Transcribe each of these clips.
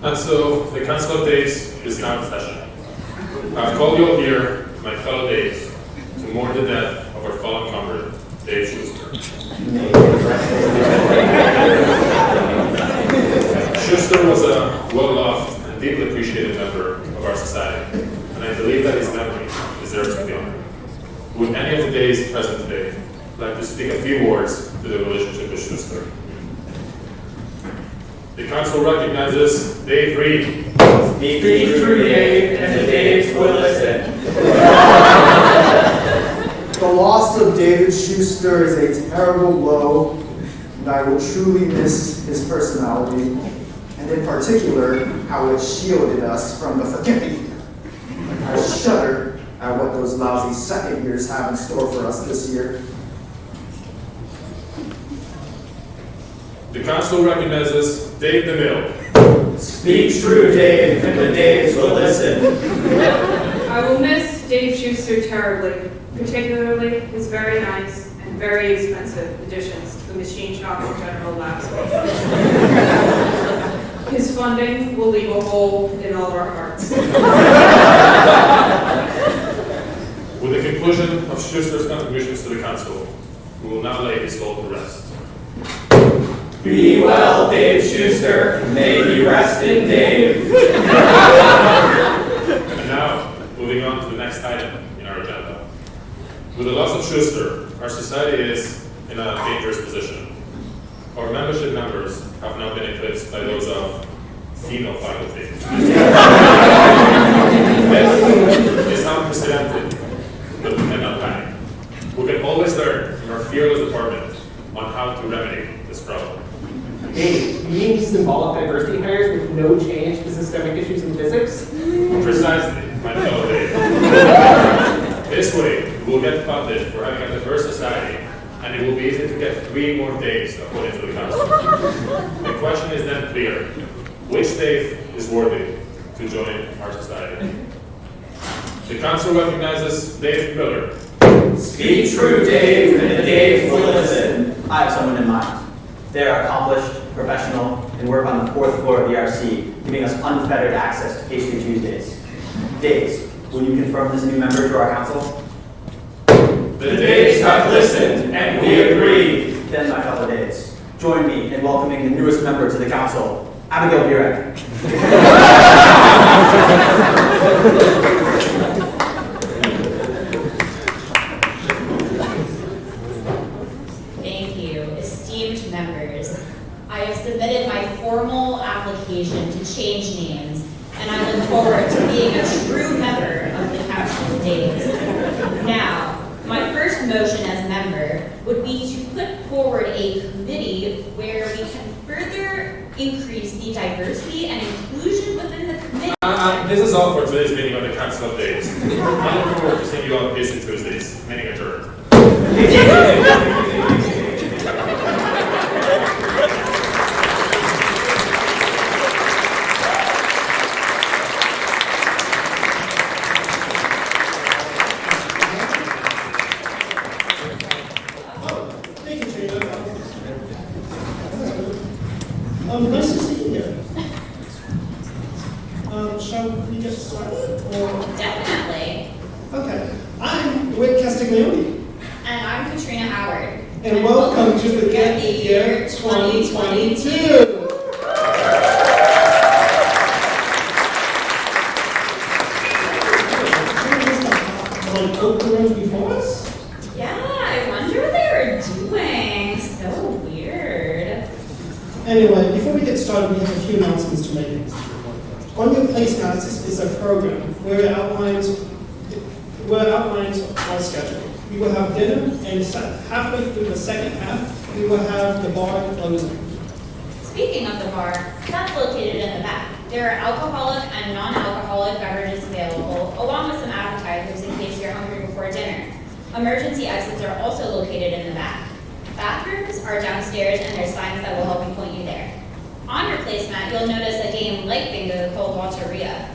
And so, the Council of Days is now in session. I've called you all here, my fellow Daves, to mourn the death of our fallen comrade, Dave Schuster. Schuster was a well-loved and deeply appreciated member of our society, and I believe that his memory deserves to be honored. Would any of the Daves present today like to speak a few words to the relationship with Schuster? The Council recognizes Dave Reed. Speak true, Dave, and the Daves will listen. The loss of David Schuster is a terrible blow, and I will truly miss his personality, and in particular, how it shielded us from the forgetting. I shudder at what those lousy second years have in store for us this year. The Council recognizes Dave DeMille. Speak true, Dave, and the Daves will listen. I will miss Dave Schuster terribly, particularly his very nice and very expensive additions to the machine shop and general lab space. His funding will leave a hole in all our hearts. With the conclusion of Schuster's contributions to the Council, we will now lay his soul to rest. Be well, Dave Schuster. May he rest in Dave. And now, moving on to the next item in our agenda. With the loss of Schuster, our society is in a dangerous position. Our membership numbers have now been eclipsed by those of female faculty. This is unprecedented, but we cannot panic. We can always learn from our fearless department on how to remedy this problem. Dave, you mean symbolic diversity hires with no change to systemic issues in physics? Precisely, my fellow Dave. This way, we will get funded for having a diverse society, and it will be easy to get 3 more Daves to put into the Council. The question is then clear: which Dave is worthy to join our society? The Council recognizes Dave Miller. Speak true, Dave, and the Daves will listen. I have someone in mind. They are accomplished, professional, and work on the 4th floor of the RC, giving us unfettered access to Pastry Tuesdays. Daves, will you confirm this new member to our council? The Daves have listened, and we agree. Then, my fellow Daves, join me in welcoming the newest member to the council, Abigail Burek. Thank you, esteemed members. I have submitted my formal application to change names, and I look forward to being a true member of the Council of Days. Now, my first motion as a member would be to put forward a committee where we can further increase the diversity and inclusion within the committee. This is all for today's meeting of the Council of Days. I look forward to seeing you on Busy Tuesdays. Meeting adjourned. Nice to see you here. Shall we get started? Or... Definitely. Okay. I'm Whit Castiglione. And I'm Katrina Howard. And welcome to the Get the Year 2022. Like open rooms before us? Yeah, I wonder what they were doing. So weird. Anyway, before we get started, we have a few announcements to make. On your placemats is a program where it outlines our schedule. We will have dinner, and halfway through the second half, we will have the bar closing. Speaking of the bar, that's located in the back. There are alcoholic and non-alcoholic beverages available, along with some appetizers in case you're hungry before dinner. Emergency exits are also located in the back. Bathrooms are downstairs, and there's signs that will help you point you there. On your placemat, you'll notice a game like Bingo called Walteria.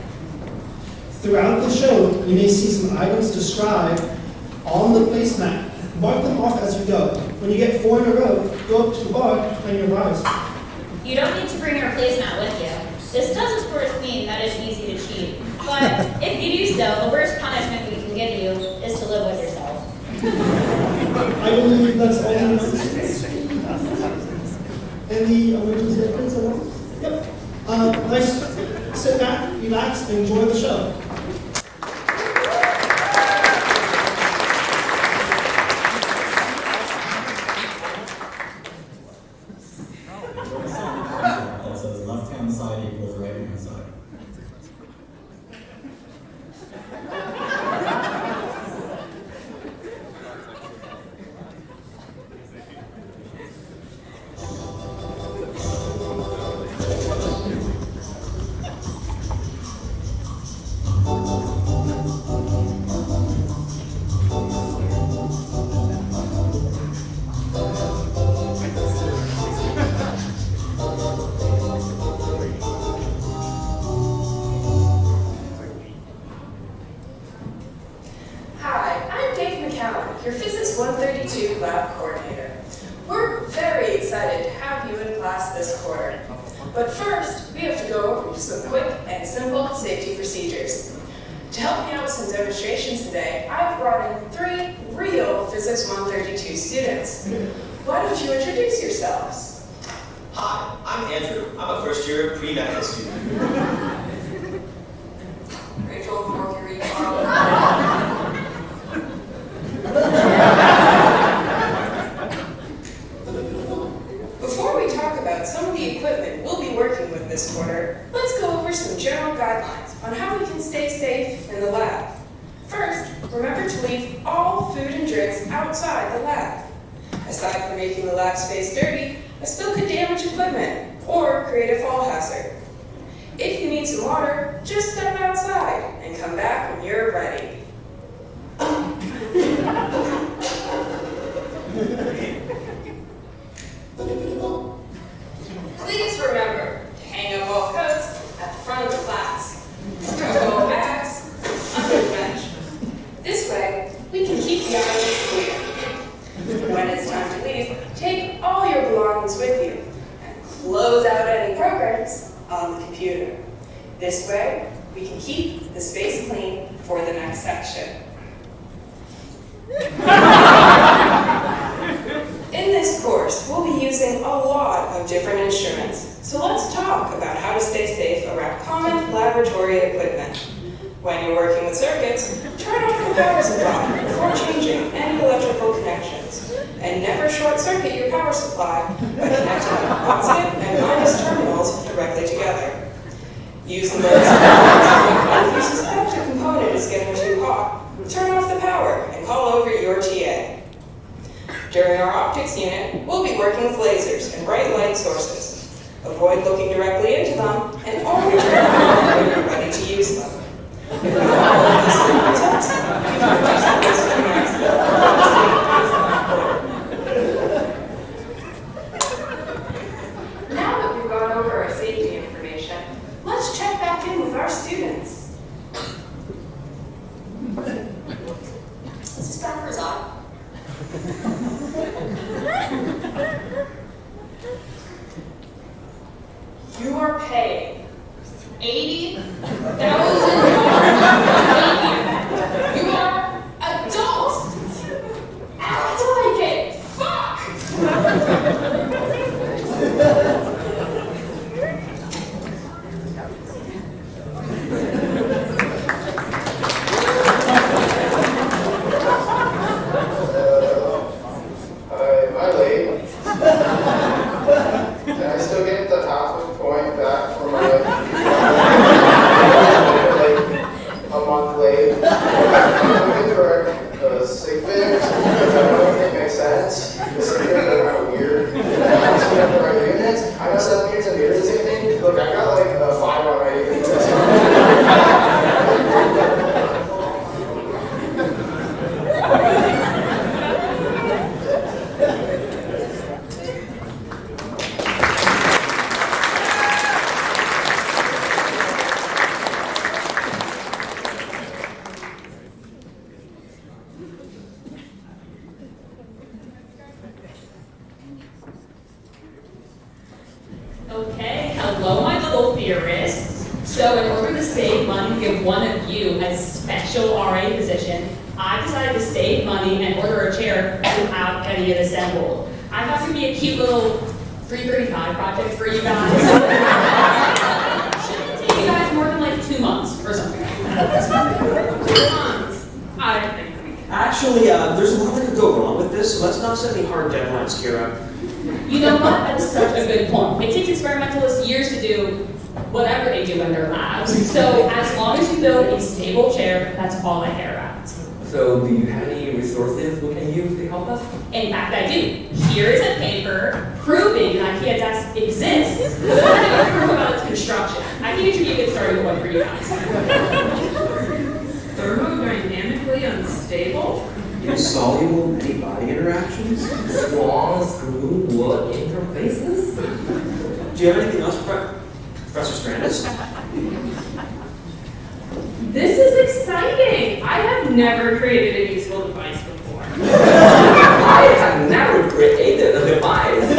Throughout the show, you may see some items described on the placemat. Mark them off as you go. When you get 4 in a row, go up to the bar to claim your prize. You don't need to bring your placemat with you. This does, of course, mean that it's easy to cheat. But if you do so, the worst punishment we can give you is to live with yourself. I believe that's all the announcements. And the emergency exits are on? Yep. Nice. Sit back, relax, and enjoy the show. That says left-hand side equals right-hand side. Your Physics 132 lab coordinator. We're very excited to have you in class this quarter. But first, we have to go over some quick and simple safety procedures. To help me out with some demonstrations today, I've brought in 3 real Physics 132 students. Why don't you introduce yourselves? Hi, I'm Andrew. I'm a first-year pre-medical student. Rachel, fourth year Before we talk about some of the equipment we'll be working with this quarter, let's go over some general guidelines on how we can stay safe in the lab. First, remember to leave all food and drinks outside the lab. Aside from making the lab space dirty, a spill could damage equipment or create a fall hazard. If you need some water, just step outside and come back when you're ready. Please remember to hang up all coats at the front of the class. Throw all bags under the bench. This way, we can keep the island clear. When it's time to leave, take all your belongings with you and close out any programs on the computer. This way, we can keep the space clean for the next section. In this course, we'll be using a lot of different instruments, so let's talk about how to stay safe around common laboratory equipment. When you're working with circuits, turn off the power supply before changing any electrical connections, and never short circuit your power supply by connecting the positive and minus terminals directly together. Use the modes if you suspect a component is getting too hot. Turn off the power and call over your TA. During our optics unit, we'll be working with lasers and bright light sources. Avoid looking directly into them and only turn them on when you're ready to use them. If you follow these simple tips, you can reduce the risk of an accident. Now that we've gone over our safety information, let's check back in with our students. Is this back for Zach? You are paid $80,000. You are adults. Act like it. Fuck. Am I late? Can I still get the half a point back for my like a month late? I'm looking for sick fix, which I don't think makes sense. The sick fix are kind of weird. I also have the right units. I know 7 years and the same thing. Look, I got like a 5 on my unit test. Okay, hello my little theorists. So in order to save money and give one of you a special RA position, I decided to save money and order a chair without getting it assembled. I thought it would be a cute little 335 project for you guys. Shouldn't take you guys more than like 2 months or something like that. 2 months. I think we can. Actually, there's a lot that could go wrong with this, so let's not set any hard deadlines, Kira. You know what? That is such a good point. It takes experimentalists years to do whatever they do in their labs. So as long as you build a stable chair, that's all I care about. So do you have any resources we can use to help us? In fact, I do. Here is a paper proving an IKEA desk exists. But I have proof about its construction. I think it should be a good starting point for you guys. Thermodynamically unstable? Insoluble many-body interactions? Strong screw wood interfaces? Do you have anything else, Professor Strandis? This is exciting! I have never created a useful device before. I have never created a device.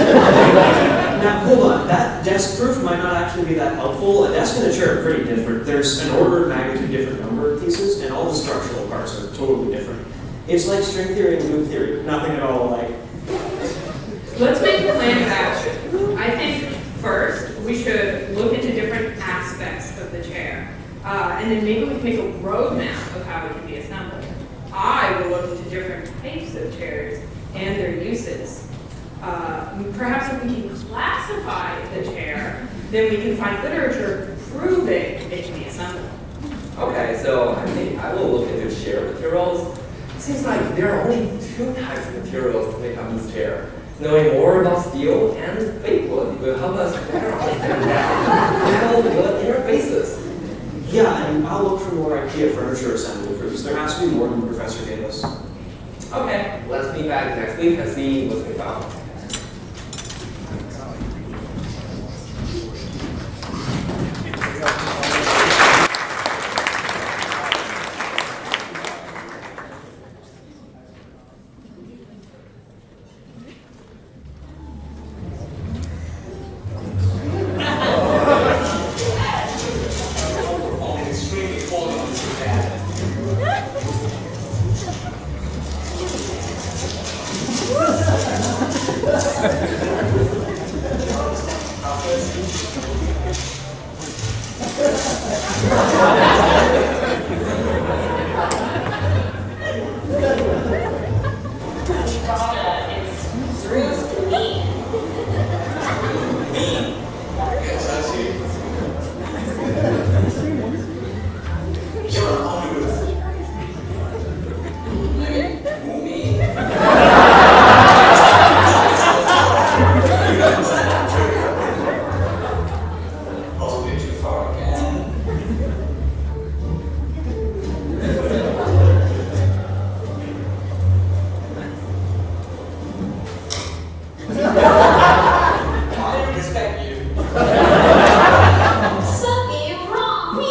Now, hold on. That desk proof might not actually be that helpful. A desk and a chair are pretty different. There's an order of magnitude different number of pieces, and all the structural parts are totally different. It's like string theory and loop theory. Nothing at all like... Let's make a plan of action. I think first we should look into different aspects of the chair. And then maybe we can make a roadmap of how it can be assembled. I will look into different types of chairs and their uses. Perhaps if we can classify the chair, then we can find literature proving it can be assembled. Okay, so I think I will look into chair materials. It seems like there are only 2 types of materials to make up this chair. Knowing more about steel and fake wood will help us better understand metal wood interfaces. Yeah, and I'll look for more IKEA furniture assembly proofs. There has to be more than the professor gave us. Okay, let's meet back next week and see what's been found. Yes, I see. You're on with also been too far again. I respect you. Something wrong me.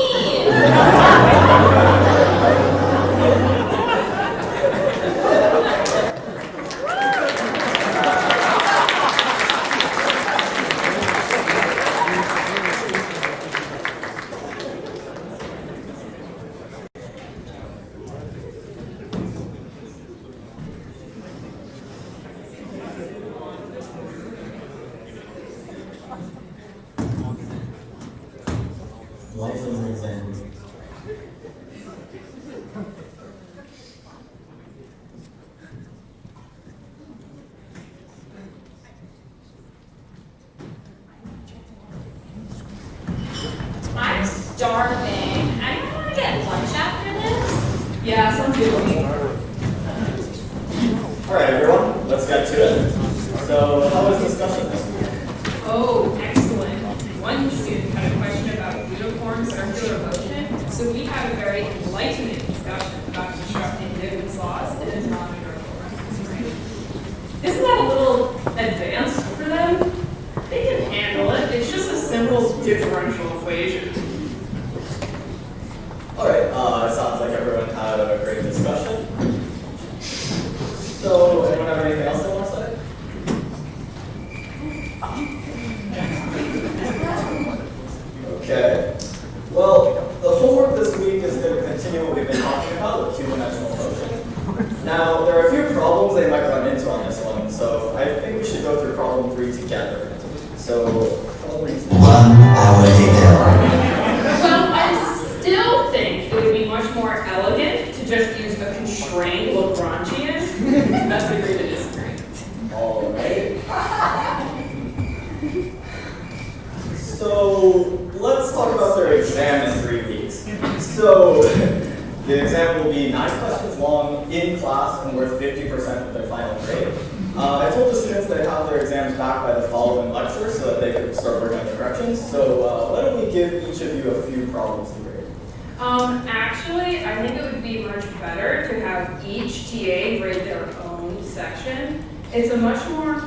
Life is an exam. I'm starving. I don't want to get lunch after this. Yeah, sounds good. All right, everyone, let's get to it. So, how was discussion this week? Oh, excellent. One student had a question about uniform circular motion, so we had a very enlightening discussion about constructing Newton's laws in a non-inertial reference frame. Isn't that a little advanced for them? They can handle it. It's just a simple differential equation. All right, it sounds like everyone had a great discussion. So, anyone have anything else they want to say? Okay. Well, the homework this week is going to continue what we've been talking about with two-dimensional motion. Now, there are a few problems they might run into on this one, so I think we should go through problem 3 together. So, 1 hour later. Well, I still think it would be much more elegant to just use a constrained Lagrangian. That's agree to disagree. all right. So, let's talk about their exam in 3 weeks. So, the exam will be 9 questions long, in class, and worth 50% of their final grade. I told the students they'd have their exams back by the following lecture so that they could start working on the corrections. So, why don't we give each of you a few problems to grade? Actually, I think it would be much better to have each TA grade their own section. It's a much more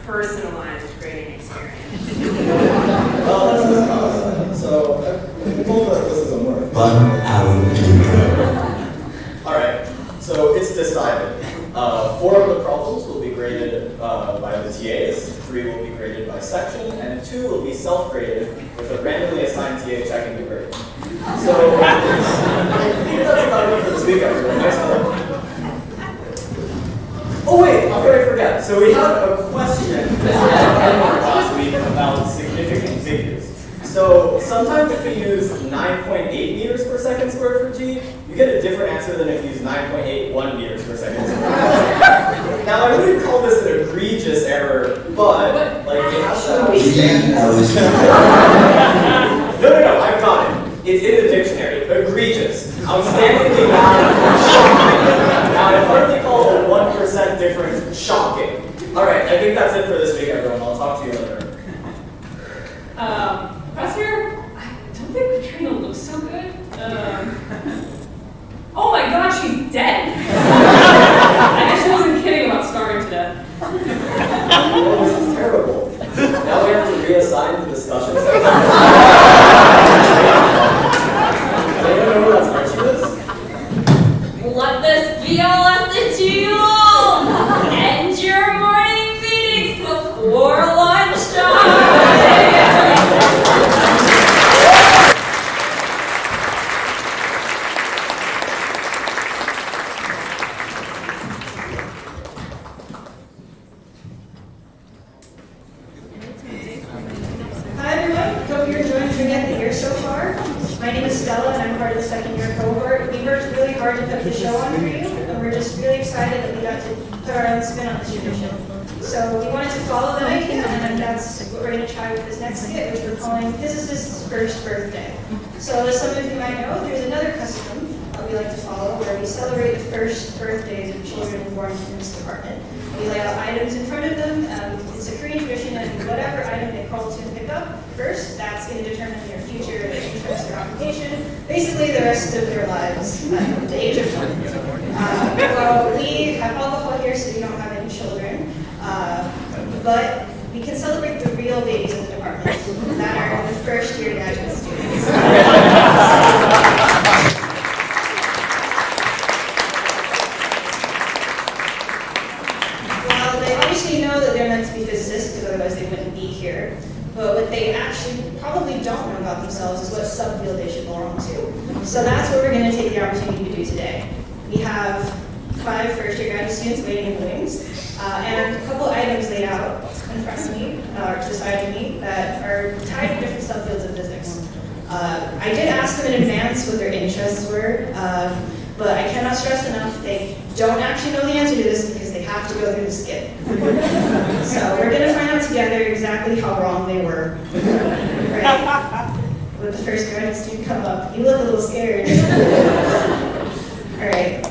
personalized grading experience. Well, that's just not so we told that this isn't work. 1 hour later. All right, so it's decided. 4 of the problems will be graded by the TAs, 3 will be graded by section, and 2 will be self-graded with a randomly assigned TA checking the grade. So I think that's about it for this week, everyone. Nice work. Oh wait, how could I forget? So we had a question last week about significant figures. So sometimes if you use 9.8 meters per second squared for g, you get a different answer than if you use 9.81 meters per second squared. Now I wouldn't call this an egregious error, but like you have to. 3 hours later. No, I've got it. It's in the dictionary. Egregious. Outstandingly bad. Shocking. Now I'd hardly call a 1% difference shocking. Alright, I think that's it for this week, everyone. I'll talk to you later. Professor, I don't think Katrina looks so good. Oh my god, she's dead. I guess she wasn't kidding about starving to death. Oh, this is terrible. Now we have to reassign the discussion section. Anyone know what that spreadsheet is? Let this be a lesson to you all. End your morning meetings before lunchtime. My name is Stella, and I'm part of the second year cohort. We worked really hard to put the show on for you, and we're just really excited that we got to put our own spin on this tradition. So we wanted to follow that idea, and that's what we're going to try with this next skit, which we're calling Physicist's First Birthday. So as some of you might know, there's another custom we like to follow where we celebrate the first birthdays of children born in this department. We lay out items in front of them. It's a Korean tradition, and whatever item they call to pick up first, that's going to determine their future, their interests, their occupation, basically the rest of their lives, the age of 1. Well, we have alcohol here, so we don't have any children, but we can celebrate the real babies in the department, that are the first year graduate students. But what they actually probably don't know about themselves is what subfield they should belong to. So that's what we're going to take the opportunity to do today. We have 5 first-year graduate students waiting in the wings, and a couple items laid out in front of me, or to the side of me, that are tied to different subfields of physics. I did ask them in advance what their interests were, but I cannot stress enough, they don't actually know the answer to this because they have to go through the skit. So we're going to find out together exactly how wrong they were. Right? With the first graduate student come up, you look a little scared. All right.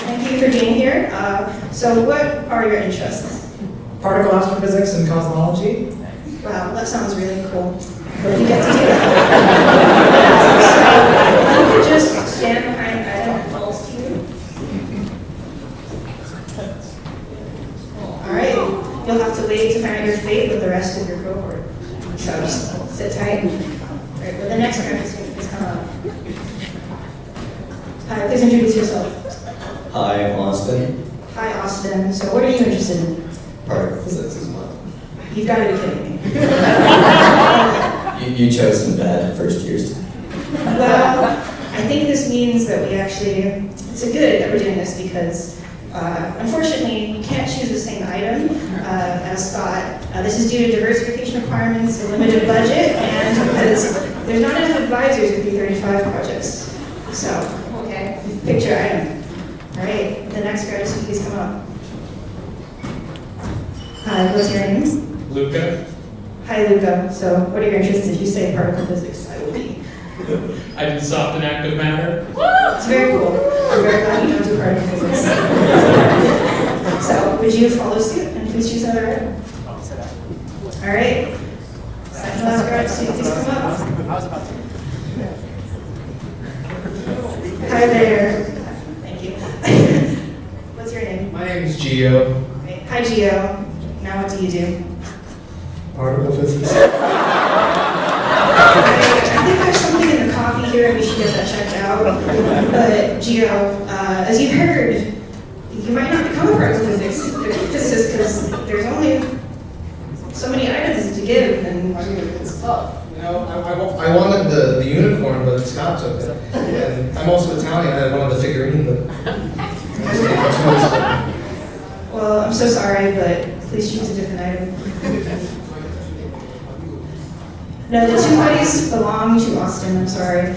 Thank you for being here. So what are your interests? Particle astrophysics and cosmology. Wow, that sounds really cool. But you get to do that. So you could just stand behind an item that falls to you. All right, you'll have to wait to find out your fate with the rest of your cohort. So just sit tight. All right, well, the next graduate student, please come up. Hi, please introduce yourself. Hi, I'm Austin. Hi, Austin. So what are you interested in? Particle physics as well. You've got to be kidding me. You chose some bad first years. Well, I think this means that we actually, it's a good that we're doing this because unfortunately we can't choose the same item as Scott. This is due to diversification requirements, a limited budget, and because there's not enough advisors with B35 projects. So, okay, pick your item. All right, the next graduate student, please come up. Hi, what's your name? Luca. Hi, Luca. So, what are your interests? If you say particle physics, I will be. I do soft and active matter. It's very cool. I'm very glad you don't do particle physics. So, would you follow suit and please choose another item? All right. Second last graduate student, please come up. Hi there. Thank you. What's your name? My name is Gio. Okay. Hi, Gio. Now what do you do? Particle physics. I think there's something in the coffee here and we should get that checked out. But Gio, as you've heard, you might not become a particle physicist because there's only so many items to give and it's tough. You know, I wanted the unicorn, but Scott took it. And I'm also Italian, I wanted the figurine, but well, I'm so sorry, but please choose a different item. No, the 2 buddies belong to Austin, I'm sorry.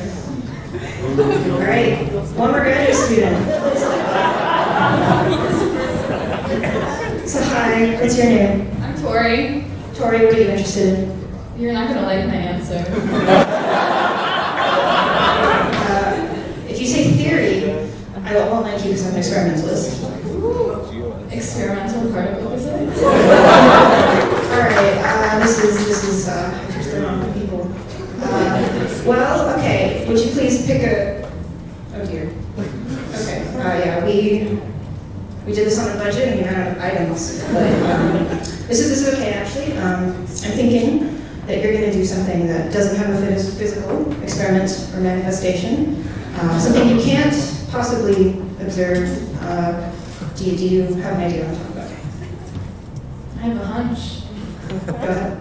All right, one more graduate student. So hi, what's your name? I'm Tori. Tori, what are you interested in? You're not gonna like my answer. If you say theory, I won't like you because I'm an experimentalist. Experimental particle physics? Alright, this is interesting on people. Well, okay, would you please pick a, oh dear. Okay, yeah, we did this on a budget and we ran out of items, but this is okay actually. I'm thinking that you're going to do something that doesn't have a physical experiment or manifestation, something you can't possibly observe. Do you have an idea what I'm talking about? I have a hunch. Go ahead.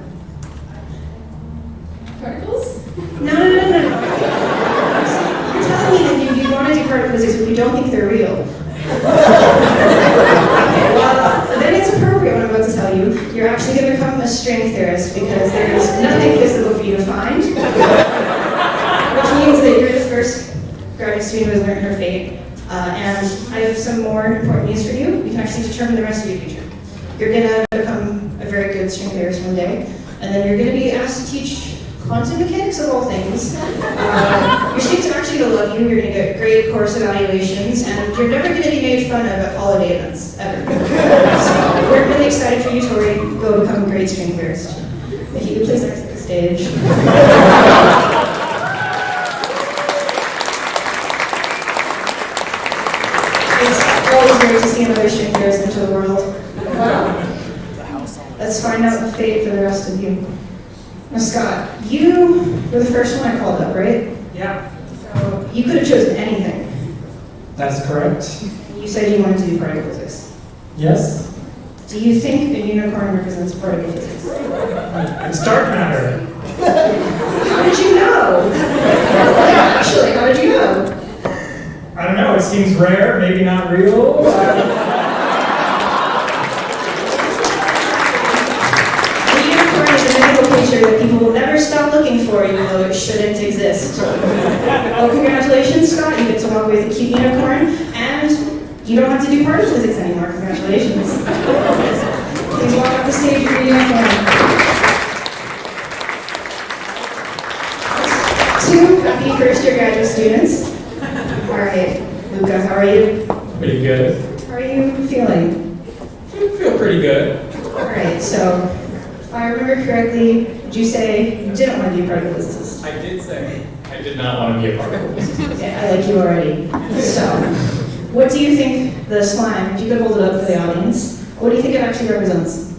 Particles? No. You're telling me that you want to do particle physics, but you don't think they're real. Okay, well, then it's appropriate what I'm about to tell you. to determine the rest of your future. You're gonna become a very good string theorist one day, and then you're gonna be asked to teach quantum mechanics of all things. Your students are actually gonna love you, you're gonna get great course evaluations, and you're never gonna be made fun of at holiday events, ever. So we're really excited for you, Tori, to go become a great string theorist. If you could please exit the stage. It's always great to see another string theorist into the world. Wow. Let's find out the fate for the rest of you. Now, Scott, you were the first one I called up, right? Yeah. So you could have chosen anything. That's correct. You said you wanted to do particle physics. Yes. Do you think a unicorn represents particle physics? It's dark matter. How did you know? Yeah, actually, how did you know? I don't know, it seems rare, maybe not real. That people will never stop looking for, even though it shouldn't exist. Well, congratulations, Scott. You get to walk away with a cute unicorn, and you don't have to do particle physics anymore. Congratulations. Please walk up the stage with your unicorn. Two happy first-year graduate students. All right, Luca, how are you? Pretty good. How are you feeling? I feel pretty good. All right, so if I remember correctly, did you say you didn't want to be a particle physicist? I did say I did not want to be a particle physicist. Yeah, I like you already. So, what do you think the slime, if you could hold it up for the audience, what do you think it actually represents?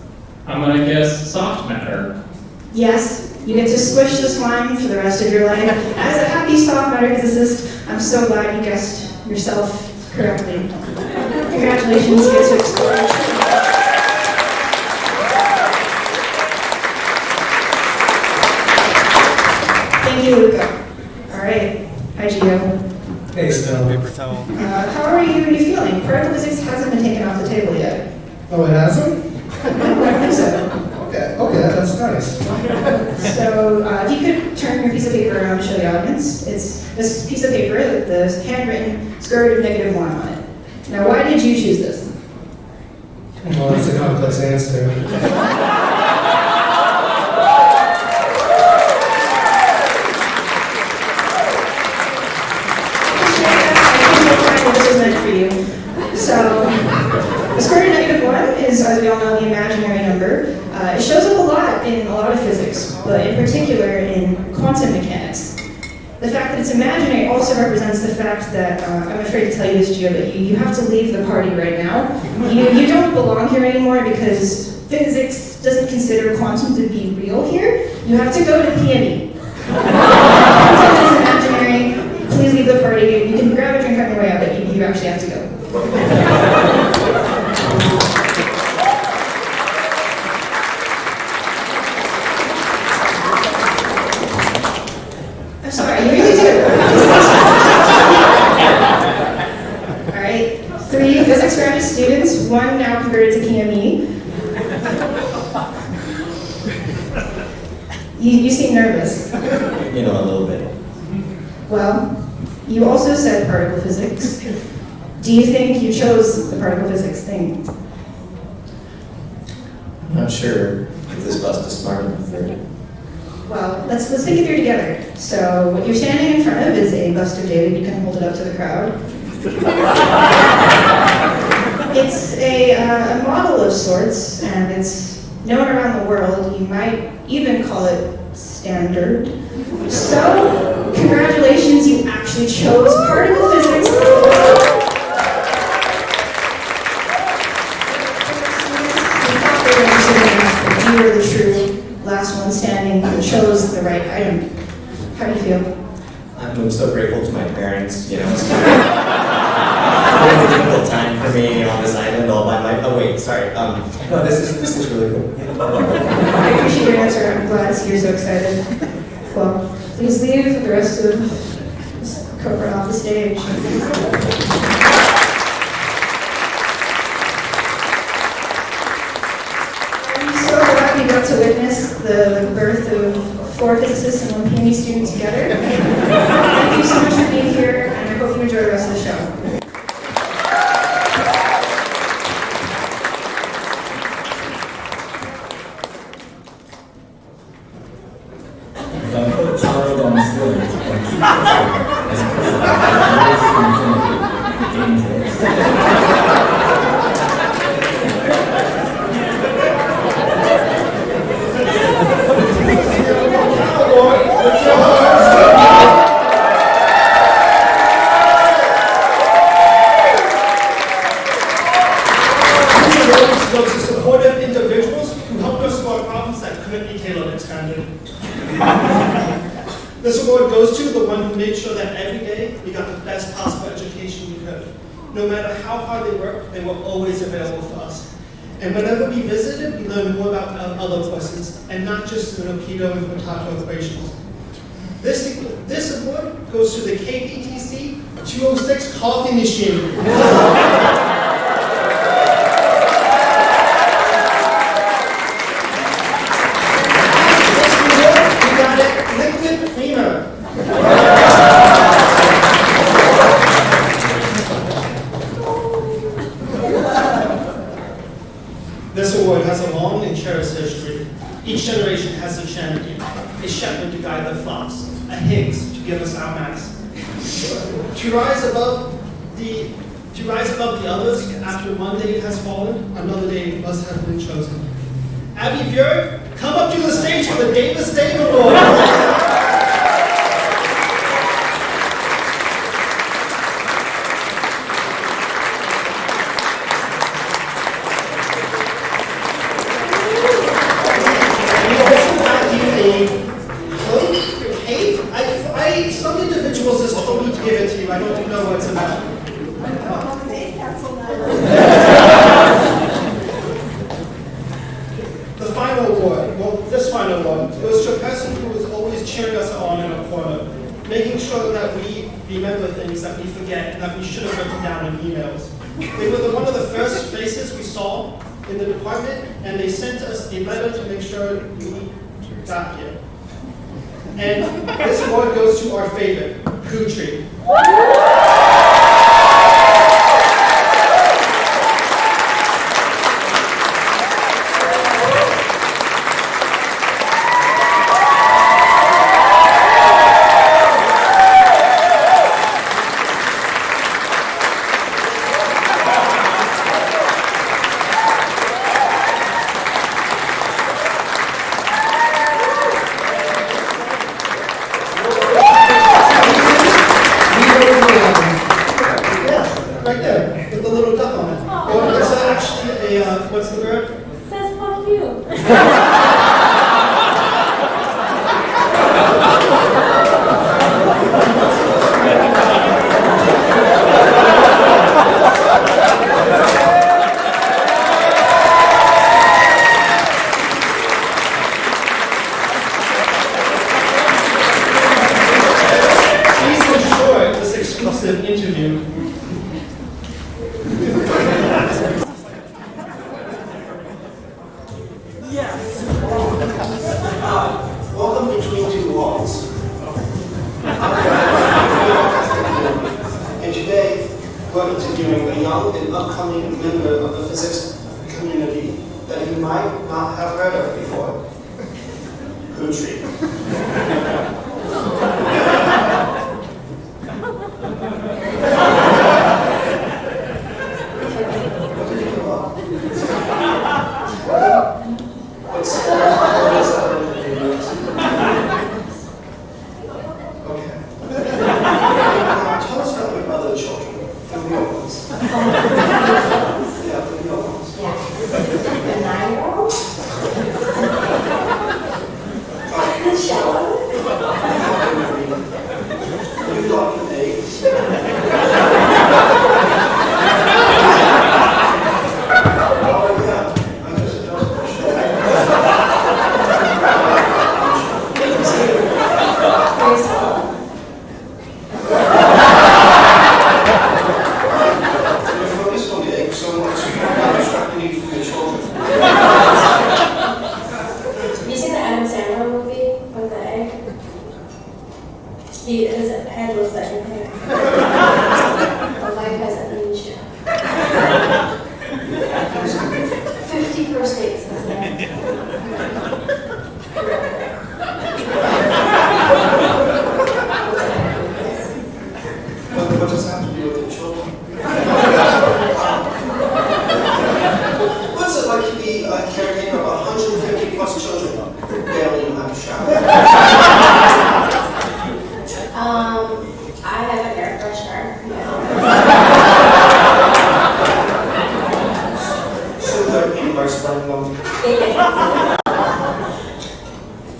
I'm gonna guess soft matter. Yes, you get to squish the slime for the rest of your life. As a happy soft matter physicist, I'm so glad you guessed yourself correctly. Congratulations, you get to explore. Thank you, Luca. All right. Hi, Gio. Hey, Stella. Paper towel. How are you feeling? Particle physics hasn't been taken off the table yet. Oh, it hasn't? No, I don't think so. Okay, that's nice. So, if you could turn your piece of paper around to show the audience. It's this piece of paper with the handwritten square root of -1 on it. Now, why did you choose this? Well, that's a complex answer. So, the square root of -1 is, as we all know, the imaginary number. It shows up a lot in a lot of physics, but in particular in quantum mechanics. The fact that it's imaginary also represents the fact that, I'm afraid to tell you this, Gio, but you have to leave the party right now. You don't belong here anymore because physics doesn't consider quantum to be real here. You have to go to PME. Quantum is imaginary. Please leave the party. You can grab a drink on your way out, but you actually have to go. I'm sorry, you really do. All right, 3 physics graduate students, 1 now converted to PME. You seem nervous. You know, a little bit. Well, you also said particle physics. Do you think you chose the particle physics thing? I'm not sure if this bust is smart enough for it. Well, let's think it through together. So what you're standing in front of is a bust of David. You can hold it up to the crowd. It's a model of sorts, and it's known around the world. You might even call it standard. So, congratulations, you actually chose particle physics. You were the true last one standing who chose the right item. How do you feel? I'm so grateful to my parents, you know. It's been a really difficult time for me on this island all by my. Oh wait, sorry. No, this is really cool. I appreciate your answer. I'm glad to see you're so excited. Well, please leave the rest of this cohort off the stage. I'm so glad we got to witness the birth of 4 physicists and 1 PhD student together. Thank you so much for being here, and I hope you enjoy the rest of the show. goes to supportive individuals who helped us solve problems that couldn't be tailored and expanded. This award goes to the one who made sure that every day we got the best possible education we could. No matter how hard they worked, they were always available for us. And whenever we visited, we learned more about other courses, and not just the Rapido and potato equations. This award goes to the KPTC 206 coffee machine. This award has a long and cherished history. Each generation has a champion, a shepherd to guide their flocks, a Higgs to give us our mass. To rise above the others after one day has fallen, another day must have been chosen. Abby Björk, come up to the stage for the Davis Day Award. Some individuals just told me to give it to you. I don't know what it's about. The final award, this final award, goes to a person who was always cheering us on in a corner, making sure that we remember things that we forget and that we should have written down in emails. They were one of the first faces we saw in the department, and they sent us a letter to make sure we got here. And this award goes to our favorite, Pooh Tree. What's the bird? Says fuck you. Please enjoy this exclusive interview. Welcome between two walls. And today, we're interviewing a young and upcoming member of the physics community that you might not have heard of before. Pooh-Tree. His head looks like an egg. But life has an illusion. 50 first dates, that's it. What does that have to do with the children? What's it like to be a caretaker of 150 plus children who barely know how to shower? I have an air freshener. So they're in starts running low.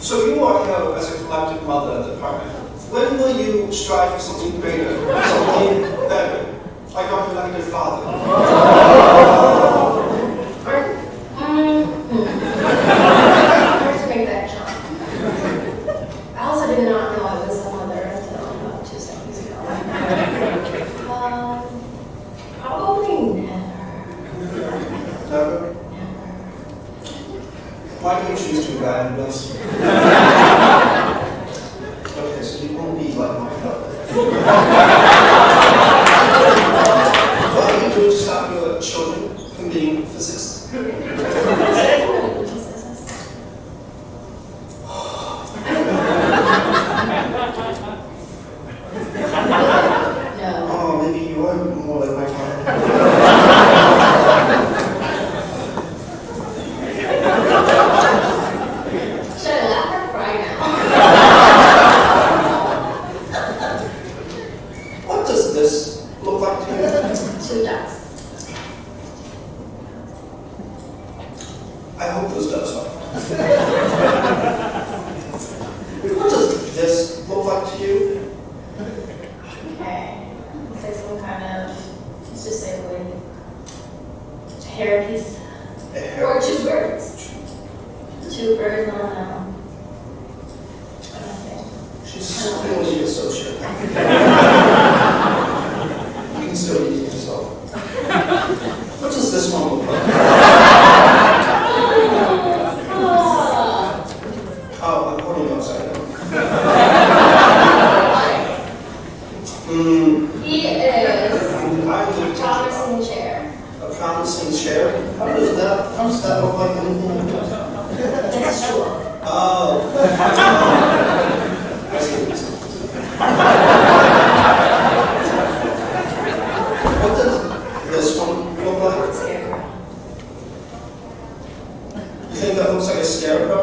So you are here as a collective mother of the department. When will you strive for something greater, something better, like our collective father? Hard to make that jump. I also did not know I was a mother until about 2 seconds ago. Probably never. Never? Why do you choose to guide us? Okay, so you won't be like my father. What do you do to stop your children from being physicists? Oh, maybe you are more like my father. Should I laugh or cry now? What does this look like to you? 2 ducks. I hope those ducks are. What does this look like to you? Okay. It's like some kind of, let's just say wood. Hair piece. Or 2 birds. 2 birds on She's clearly a sociopath. You can still use it yourself. What does this one look like? Oh, I'm holding upside down. He is a promising chair. A promising chair? How does that look like anything like that? It's true. Oh. I see what you're saying. What does this one look like? Scarecrow. You think that looks like a scarecrow?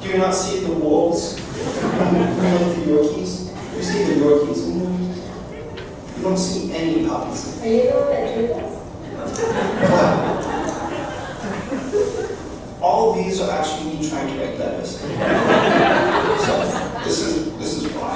Do you not see the wolves? Like the Yorkies? You see the Yorkies in them? You don't see any puppies. Are you the one that drew this? All of these are actually me trying to write letters. So this is why.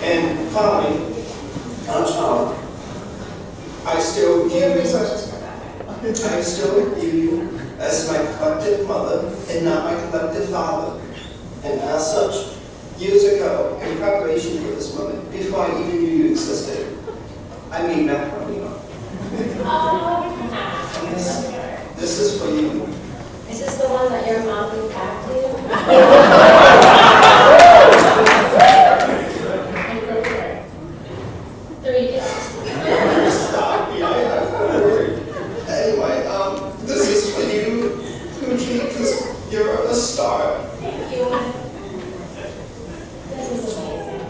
And finally, I still view Resources for that. I still view you as my collective mother and not my collective father. And as such, years ago, in preparation for this moment, before I even knew you existed, I made macaroni. This is for you. Is this the one that your mom gave back to you? Three kids. Stop me, I'm worried. Anyway, this is for you, Poochie, because you're a star. Thank you. This is amazing.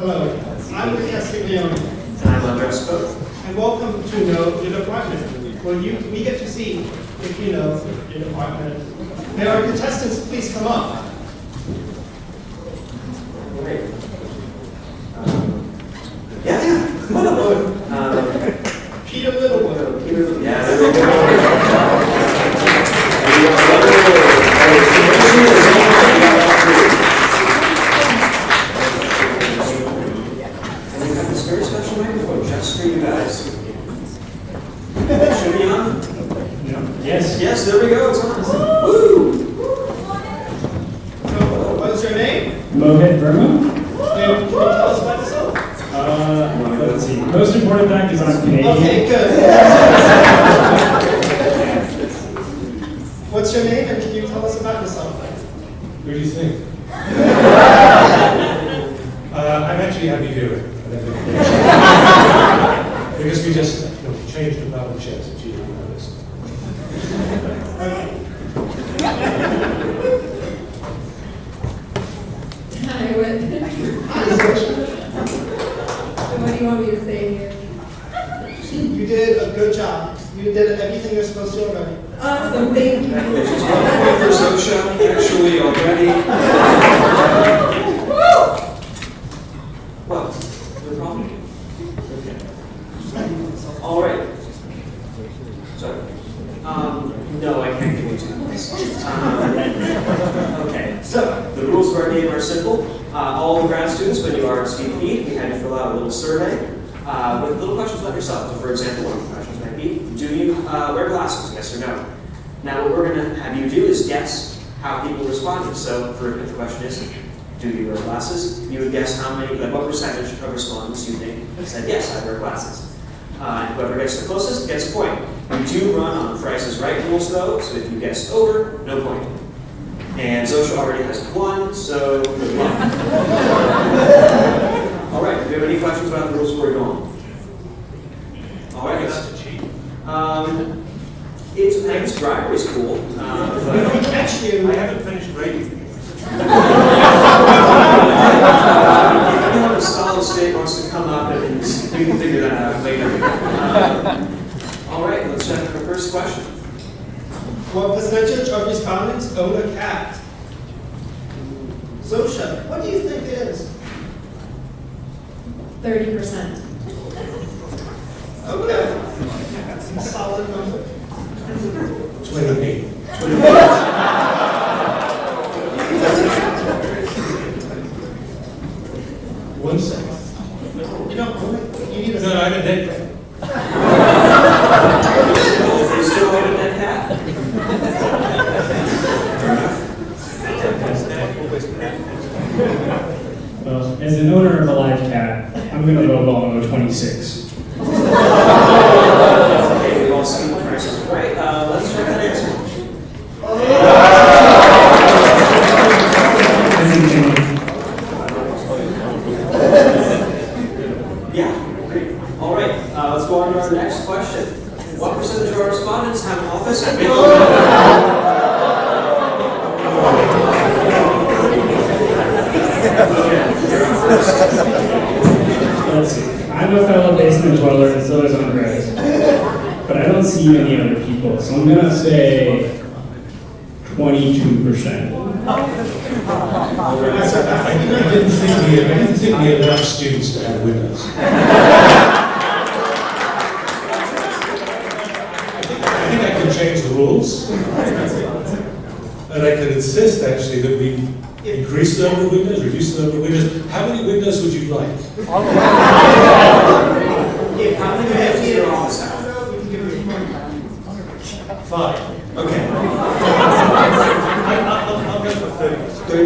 Hello, I'm the Castiglione. And I'm Andres Cook. And welcome to Know Your Department, where we get to see if you know your department. May our contestants please come up? Great. Yeah, come on up. Peter Littlewood. Yeah, there we go. And we have this very special microphone just for you guys. Should we on? Yes. Yes, there we go. It's on. Woo! So, what is your name? Mohit Verma. And can you tell us about yourself? Let's see. Most important fact is I'm Canadian. Okay, good. What's your name and can you tell us about yourself? What do you think? I'm actually happy to do it. Because we just changed about the chairs, if you didn't notice. Hi, what do you want me to say here? You did a good job. You did everything you're supposed to already. Awesome, thank you. She's on the way for some show, actually, already. Well, no problem. Okay. All right. Sorry. No, I can't give you 2 points. Okay, so the rules of our game are simple. All the grad students, when you RSVP, we had to fill out a little survey with little questions about yourself. So, for example, one of the questions might be, do you wear glasses, yes or no? Now, what we're going to have you do is guess how people responded. So, if the question is, do you wear glasses? You would guess how many, like what percentage of respondents you think said, yes, I wear glasses. And whoever gets the closest gets a point. We do run on Price is Right rules, though, so if you guess over, no point. And Zosha already has 1, so good luck. All right, do you have any questions about the rules before we go on? All right, it's dry, it's cool. I haven't finished grading. If anyone in solid state wants to come up and we can figure that out later. All right, let's check for the first question. What percentage of respondents own a cat? Zosha, what do you think it is? 30%. Okay. Solid number. 28. 1 second. You don't own it? You need a No, I'm a dead cat. You still own a dead cat? Well, as an owner of a live cat, I'm going to lowball 26. Okay, we've all seen the prices. Right, let's check that answer. Yeah, great. All right, let's go on to our next question. What percentage of our respondents have an office at Let's see. I'm a fellow basement dweller, and so is Andres. But I don't see many other people, so I'm gonna say 22%. I didn't think we had enough students to have windows. I think I can change the rules. And I can insist, actually, that we increase the number of windows, reduce the number of windows. How many windows would you like? How many windows do your office have? 5. Okay. I'll go for 30.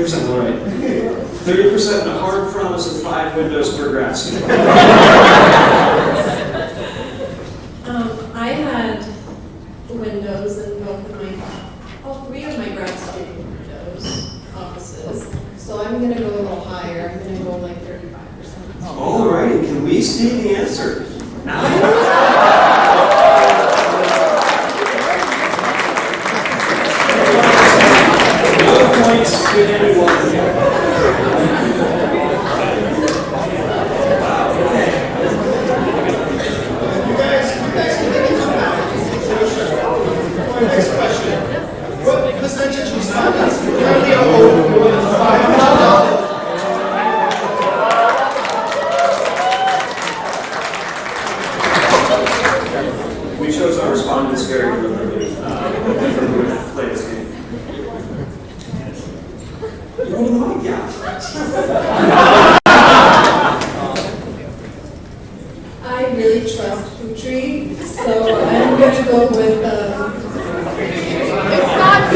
30%, all right. 30% and a hard promise of 5 windows per grad student. I had windows in all 3 of my grad student windows offices. So I'm going to go a little higher. I'm going to go like 35%. All right, can we see the answer? Now. No points to anyone. Go to the mic, yeah. I really trust Putri, so I'm gonna go with, it's not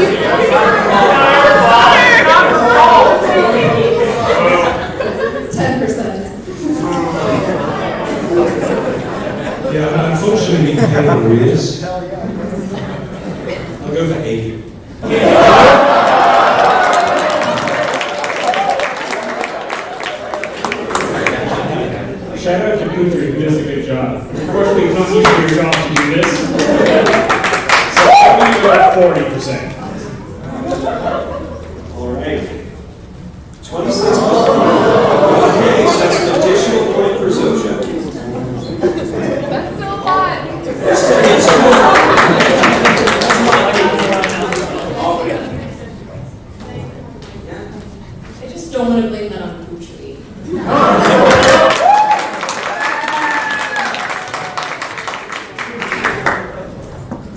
10%. Yeah, unfortunately, we pay arrears. I'll go for 80. Shout out to Putri, who does a good job. Unfortunately, it's not easy for your job to do this. So I'm going to go at 40%. All right. 26 plus 4. Okay, so that's an additional point for Zosha. That's still hot. That's still I just don't want to blame that on Putri.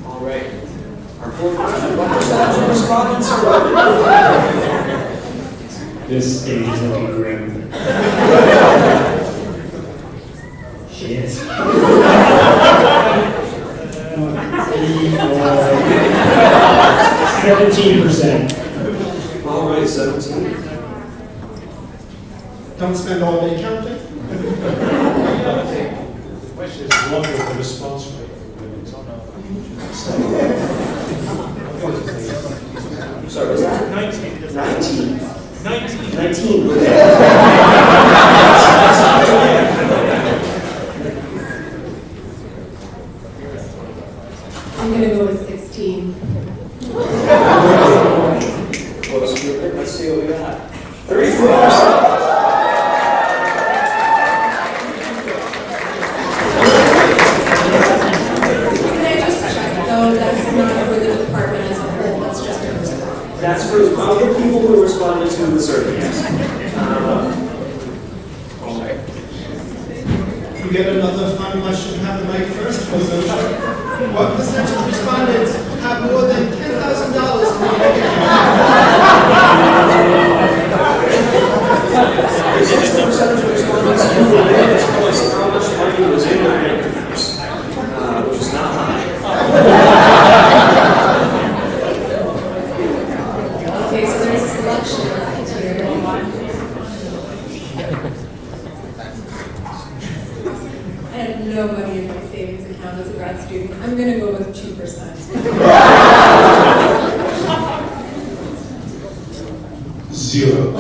All right. Our fourth question. What percentage of respondents are women? This stage is looking grim. Shit. 17%. All right, 17. Don't spend all day counting. The question is, what was the response rate for women? Sorry, was that? 19. 19. 19. 19. I'm gonna go with 16. Let's see what we got. 34%. Can I just check though, that's not for the department as a whole, that's just a response. That's for other people who responded to the survey, yes. All right. You get another fun question. Have the mic first for Zosha. What percentage of respondents have more than $10,000 in their bank account? Is this the percentage of respondents who were in as close to how much money was in their bank accounts? Which is not high. Okay, so there's a selection right here. I have no money in my savings account as a grad student. I'm gonna go with 2%. 0.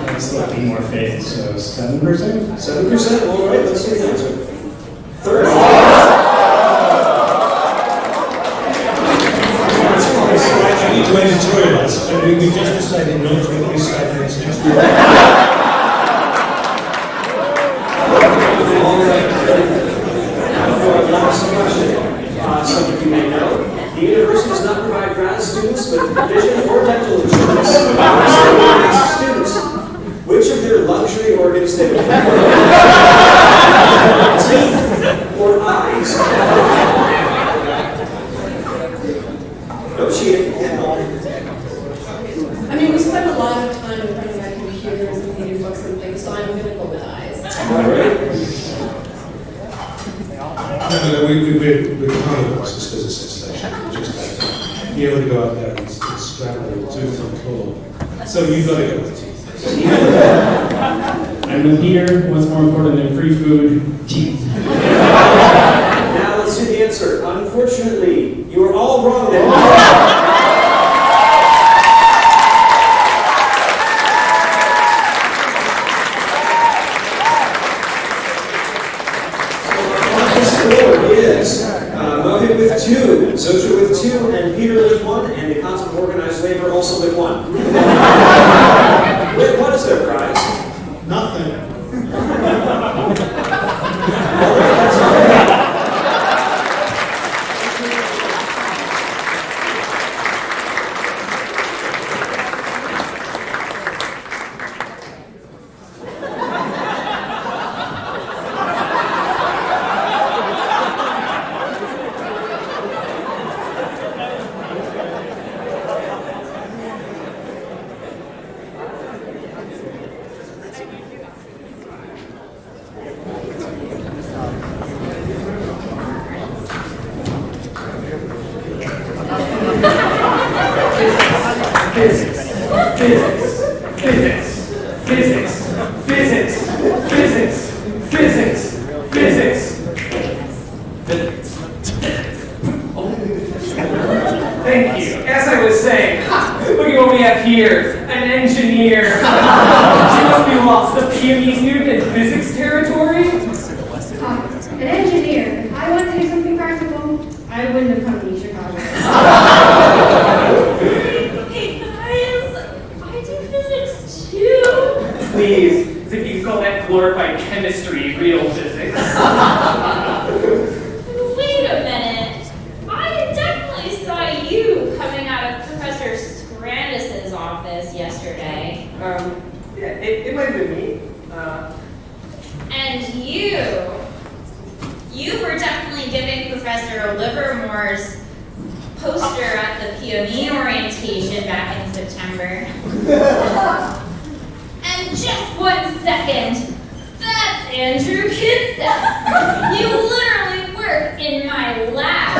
I'm selecting more faith, so 7%? 7%? All right, let's see the answer. 30. I need to editorialize. So we just decided not to increase stipends next year. All right. Now for our last question. Some of you may know, the university does not provide grad students with vision or dental insurance. Students, which of their luxury organs they would have? Teeth or eyes? No cheating. I mean, we spend a lot of time in front of our computers and reading books and things, so I'm gonna go with eyes. All right. No, we're carnivores as physicists, actually. Just be able to go out there and scramble with tooth and claw. So you've got to go with teeth. I'm with Peter. What's more important than free food? Teeth. Now let's see the answer. Unfortunately, you are all wrong there. Mohit with 2, Zosha with 2, and Peter with 1, and the Council of Organized Labor also with 1. Wait, what is their prize? Nothing. All right, that's all right. Physics. Physics. Physics. Physics. Physics. Physics. Physics. Physics. Thank you. As I was saying, look at what we have here. An engineer. She must be lost. The PME's new in physics territory? An engineer. If I wanted to do something practical, I wouldn't have come to UChicago. Hey guys, I do physics too. Please, as if you could call that glorified chemistry real physics. Wait a minute. I definitely saw you coming out of Professor Scrandis' office yesterday. Yeah, it might have been me. And you were definitely giving Professor Livermore's poster at the PME orientation back in September. And just 1 second, that's Andrew Kidstep. You literally work in my lab.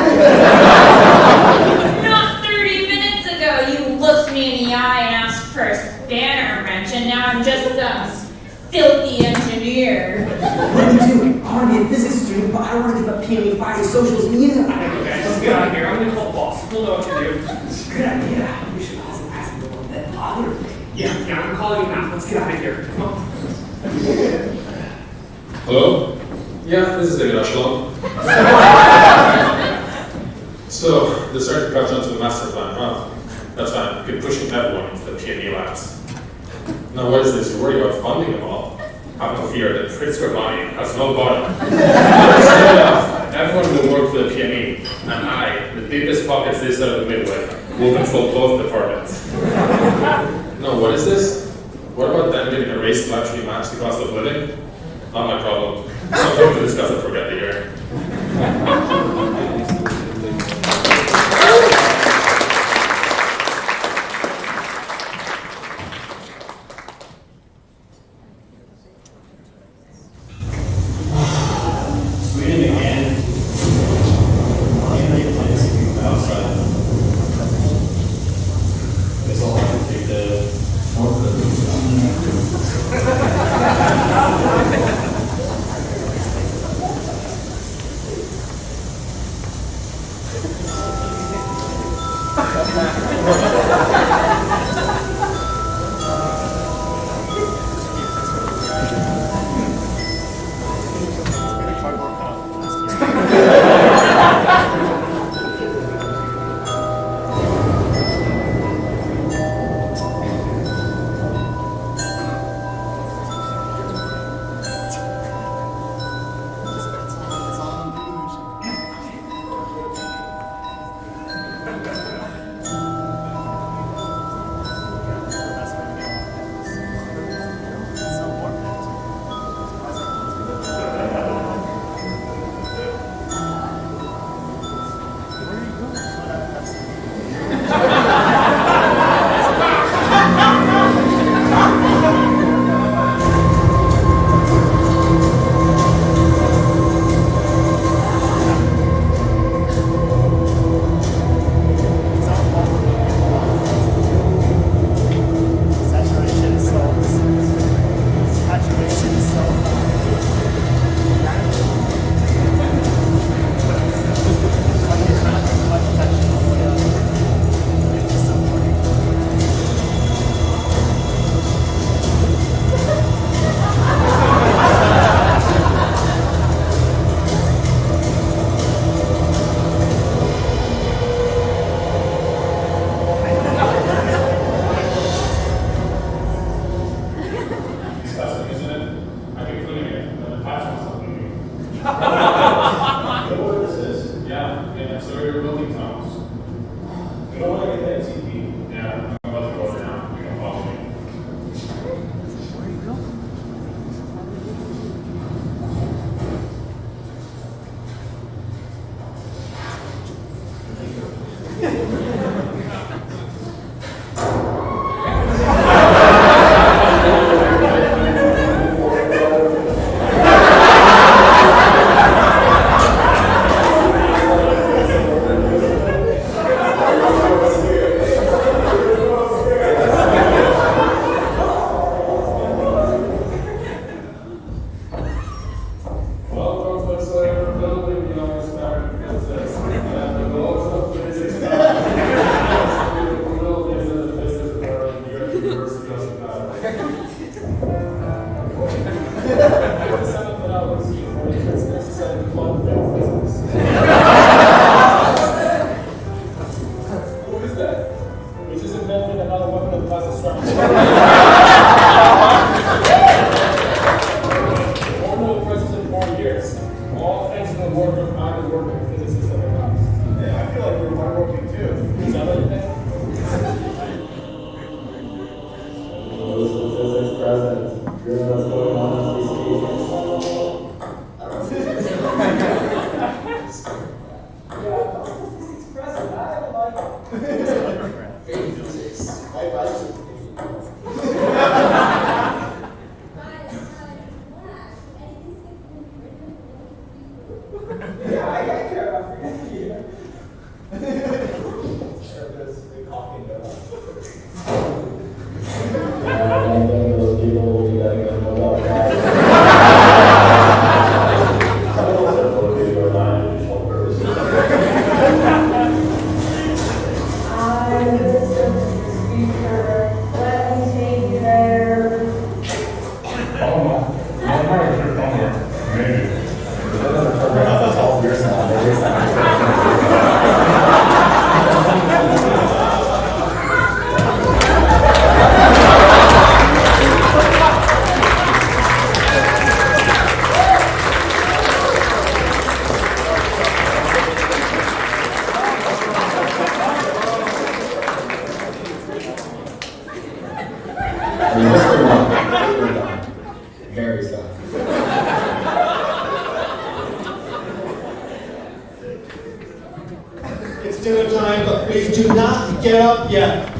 Not 30 minutes ago, you looked me in the eye and asked for a spanner wrench, and now I'm just some filthy engineer. What are we doing? I want to be a physics student, but I don't want to give up PME Friday socials either. Okay, guys, let's get out of here. I'm going to call boss. He'll know what to do. Good idea. We should also ask him about that other thing. Yeah, I'm calling him now. Let's get out of here. Come on. Hello? Yeah, this is David Echelon. So, they started to catch on to the master plan, huh? That's fine. Keep pushing everyone into the PME labs. Now, what is this? You're worried about funding them all? Have no fear, the Pritzker money has no bottom. Everyone will work for the PME, and I, the deepest pockets this side of the Midway, will control both departments. No, what is this? What about them getting a raise to actually match the cost of living? Not my problem. Something to discuss and forget the year. Accelerator building tunnels. You don't want to get that CP. Yeah, I'm about to go over now. You can follow me. Where you go? Formal presence in 4 years. All thanks to the work of hard working physicists of the house. Yeah, I feel like we're hardworking too. Is that what you think? Physics present. Here's what's going on this week. Very sad. It's dinner time, but please do not get up yet.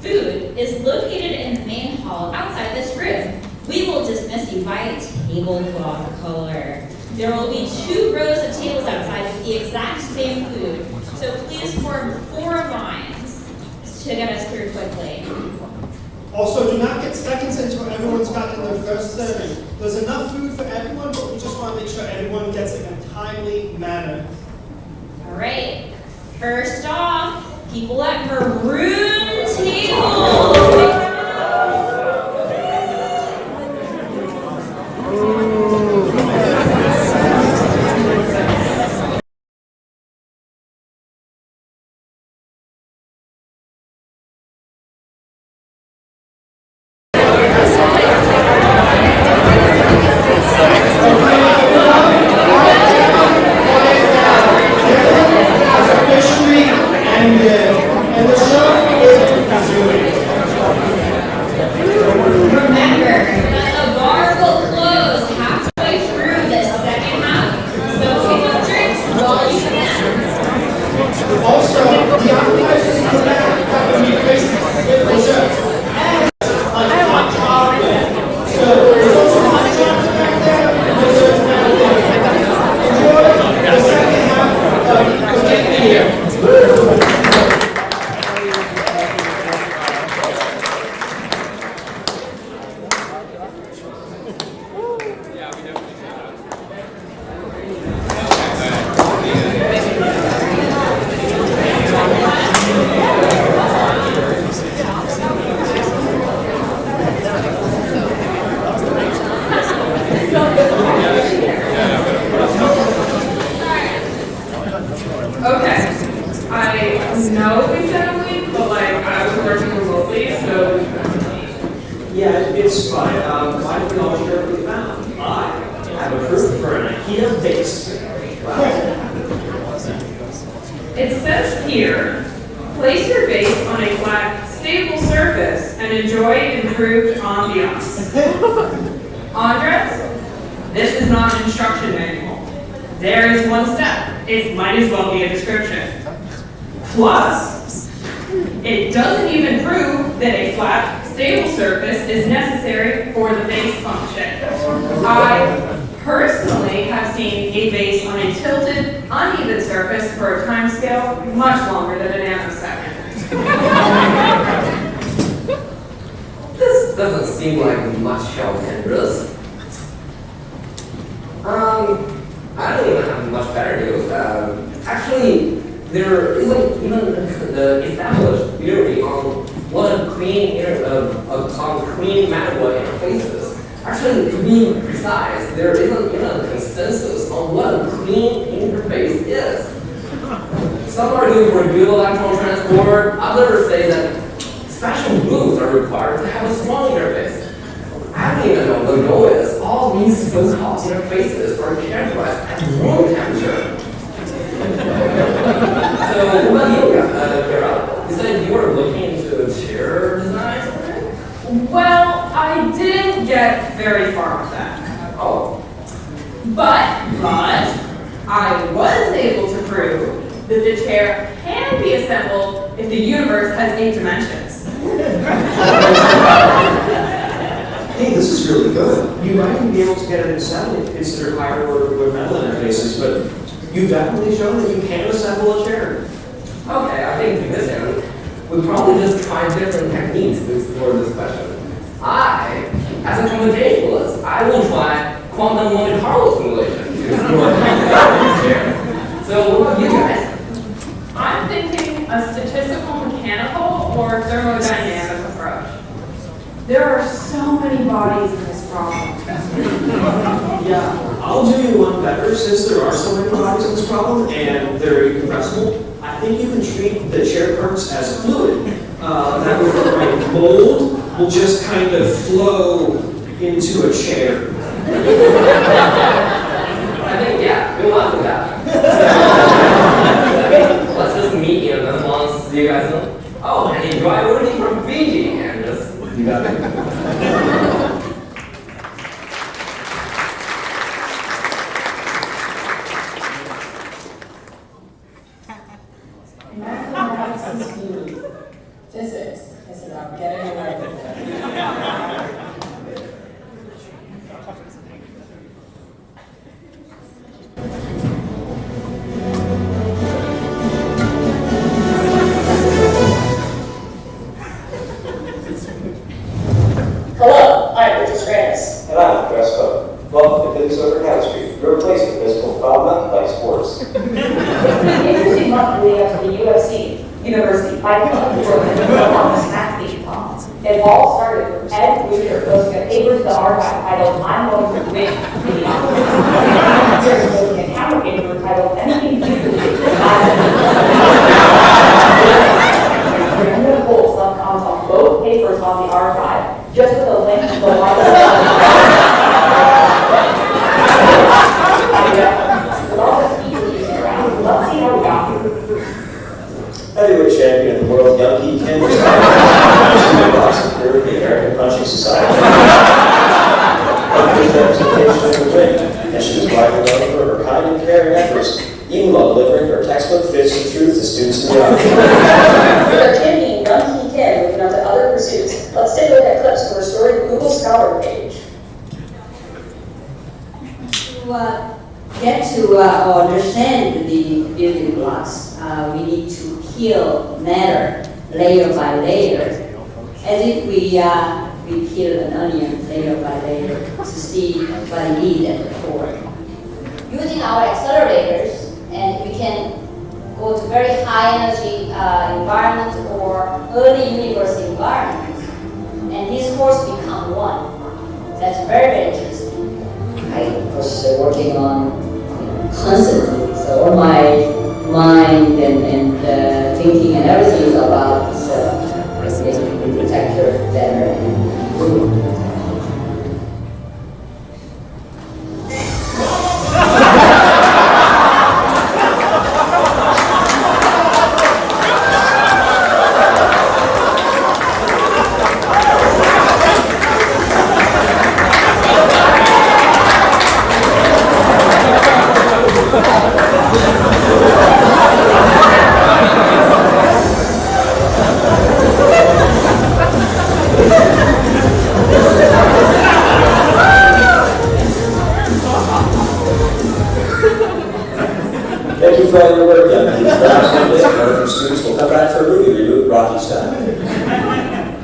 Food is located in the main hall outside this room. We will dismiss you by tablecloth color. There will be 2 rows of tables outside with the exact same food, so please form 4 lines to get us through quickly. Also, do not get seconds until everyone's gotten their first serving. There's enough food for everyone, but we just want to make sure everyone gets it in a timely manner. All right, first off, people at maroon tables. It says here, place your base on a flat, stable surface and enjoy improved ambiance. Andres, this is not an instruction manual. There is one step. It might as well be a description. Plus, it doesn't even prove that a flat, stable surface is necessary for the base function. I personally have seen a base on a tilted, uneven surface for a time scale much longer than a nanosecond. This doesn't seem like much help, Andres. I don't even have much better news. Actually, there isn't even the established theory on what a clean manifold interfaces. Actually, to be precise, there isn't even a consensus on what a clean interface is. Some argue for good electron transport, others say that special rules are required to have a strong interface. I don't even know what the goal is. All these so-called interfaces are characterized at room temperature. So, what about you, Kara? You said you were looking into chair design or something? Well, I didn't get very far with that. Oh. But I was able to prove that the chair can be assembled if the universe has 8 dimensions. Hey, this is really good. You might even be able to get it assembled if you consider higher order metal interfaces, but you've definitely shown that you can assemble a chair. Okay, I think to this end, we probably just try different techniques to explore this question. As a computationalist, I will try quantum Monte Carlo simulation to explore the chair. So what about you guys? I'm thinking a statistical mechanical or thermodynamic approach. There are so many bodies in this problem. Yeah, I'll do you one better. Since there are so many bodies in this problem and they're incompressible, I think you can treat the chair parts as a fluid. That way the right mold will just kind of flow into a chair. I think, yeah, we love that. Let's just meet you in a month, see you guys know. Oh, and you drive only from Fiji, and just, you got it. Mathematics is beauty. Physics is about getting away with it. Hello, I'm Richard Stranis. And I'm Chris Cook. Welcome to Physics Over Chemistry, your place for physical development like sports. Interesting month leading up to the UFC University Fight Club for the performance athlete pump. It all started with Ed Boucher posting a paper to the archive titled I'm Going to Win the After posting a counter paper titled Anything You Can Do. Brenda Holtz left comments on both papers on the archive, just with a link to the library. With all this people using around, let's see how we got here. Heavyweight champion of the world, Young Heat Ken was boxing career with the American Punching Society. His representation in the ring, and she was widely known for her kind and caring efforts, even while delivering her textbook fits of truth to students in the audience. With our champion, Young Heat Ken, moving on to other pursuits, let's take a look at clips from her storied Google Scholar page. To get to understand the building blocks, we need to peel matter layer by layer, as if we peel an onion layer by layer to see what it is at the core. Using our accelerators, and we can go to very high energy environment or early universe environment, and these forces become one. That's very, very interesting. I was working on constantly, so all my mind and thinking and everything is about making the detector better and improving. Thank you for all your work, Young Heat. Perhaps one day, one of your students will come back for a movie reboot, Rocky style.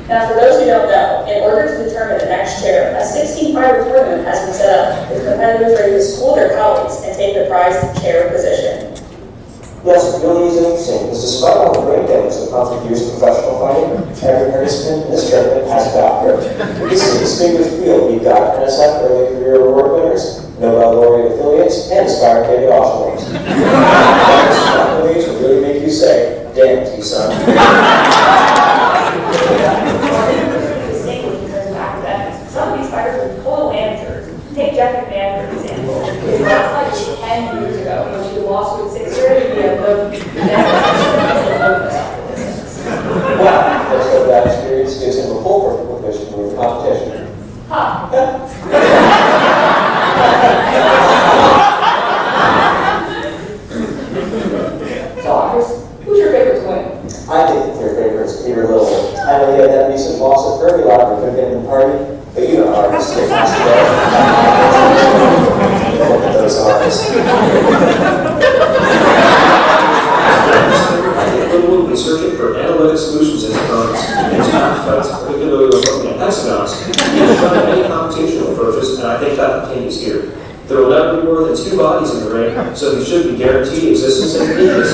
Now, for those who don't know, in order to determine the next chair, a 16-fiber tournament has been set up with competitors ready to school their colleagues and take the prized chair position. Yes, it really is interesting, because despite all the great things that come from years of professional fighting, every participant in this tournament has a doctor. This is a distinguished field. We've got NSF Early Career Award winners, Nobel laureate affiliates, and aspiring David Oswalds. These accolades will really make you say, damn, T-son. I think the third graders are a little. I know he had that recent boss at Fermi Lab and couldn't get him to the party, but you know how artists get past today. Look at those eyes. Littlewood was searching for analytic solutions in economics. In his past fights, particularly when looking at hexagons, he has tried many computational approaches, and I think that continues here. There will never be more than 2 bodies in the ring, so he should be guaranteed existence and weakness.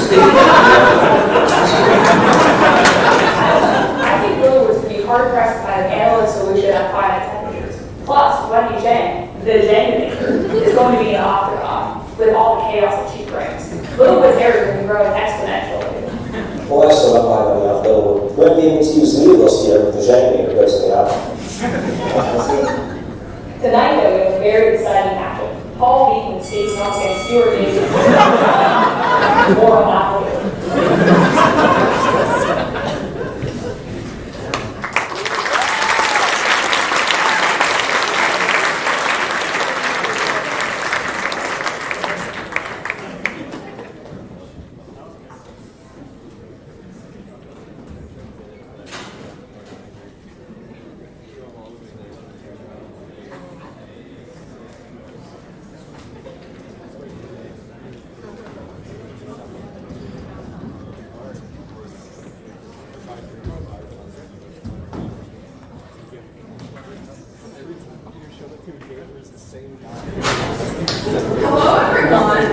I think Littlewood would be hard-pressed by an analytic solution at finite temperatures. Plus, Wendy Zhang, the Zhang maker, is going to be an octagon with all the chaos that she brings. Littlewood's hair is going to grow exponentially. Well, I still have my money off Littlewood. When being to use needless here with the Zhang meter goes to the out. Tonight, though, we have a very exciting matchup. Paul Beaton facing off against Stuart Davis. More on that later. Hello, everyone.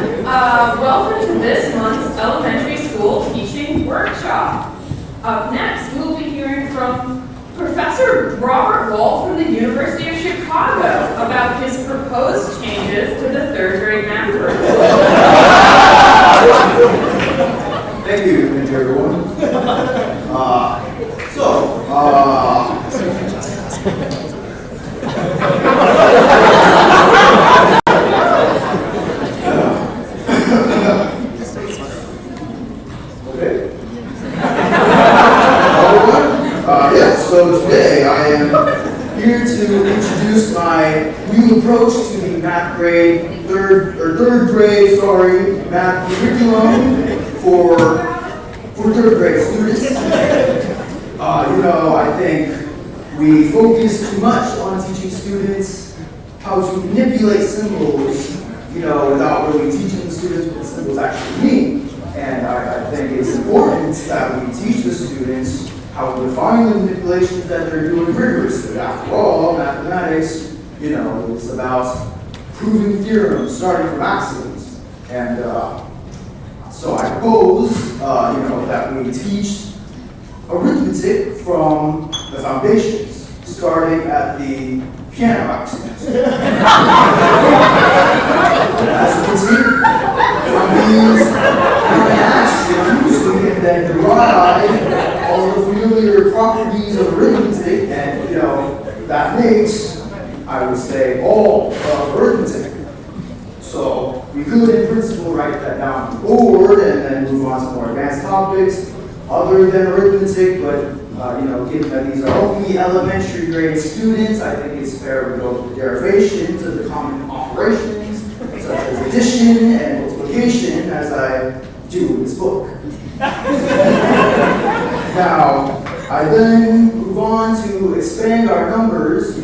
Welcome to this month's elementary school teaching workshop. Up next, we'll be hearing from Professor Robert Wall from the University of Chicago about his proposed changes to the 3rd grade math curriculum. Thank you, everyone. So today I am here to introduce my new approach to the math grade, third grade math curriculum for 3rd grade students. I think we focus too much on teaching students how to manipulate symbols, without really teaching the students what the symbols actually mean. And I think it's important that we teach the students how to define the manipulations that they're doing rigorously. After all, mathematics, is about proving theorems, starting from axioms. And so I propose, that we teach arithmetic from the foundations, starting at the piano axioms. As you can see, from these axioms, we can then derive all the familiar properties of arithmetic, and that makes, I would say, all of arithmetic. So we could, in principle, write that down on the board and then move on to more advanced topics other than arithmetic. But given that these are only elementary grade students, I think it's fair to go to the derivations of the common operations, such as addition and multiplication, as I do in this book. Now, I then move on to expand our numbers, to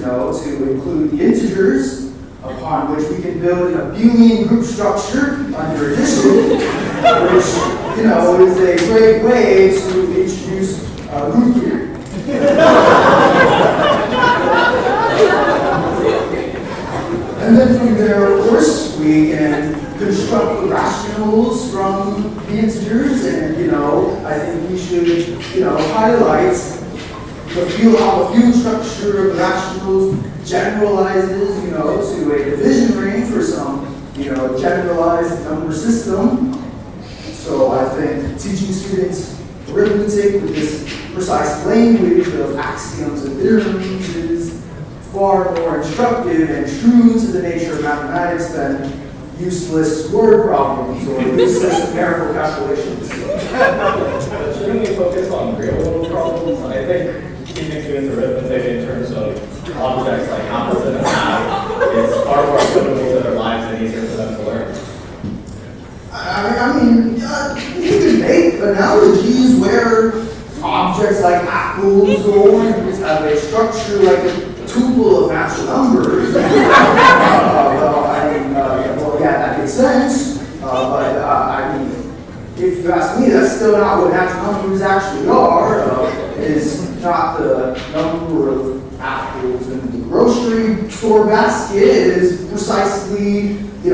include the integers, upon which we can build an abelian group structure under addition, which, is a great way to introduce group theory. And then from there, of course, we can construct the rationals from the integers, and I think we should highlight how the field structure of rationals generalizes to a division ring for some generalized number system. So I think teaching students arithmetic with this precise language of axioms and theorems is far more instructive and true to the nature of mathematics than useless word problems or useless numerical calculations. Shouldn't we focus on real world problems? I think teaching students arithmetic in terms of objects like apples and a hat is far more applicable to their lives and easier for them to learn. I mean, you can make analogies where objects like apples or oranges have a structure like a tuple of natural numbers. That makes sense. If you ask me, that's still not what natural numbers actually are. Is not the number of apples in the grocery store basket. Is precisely, the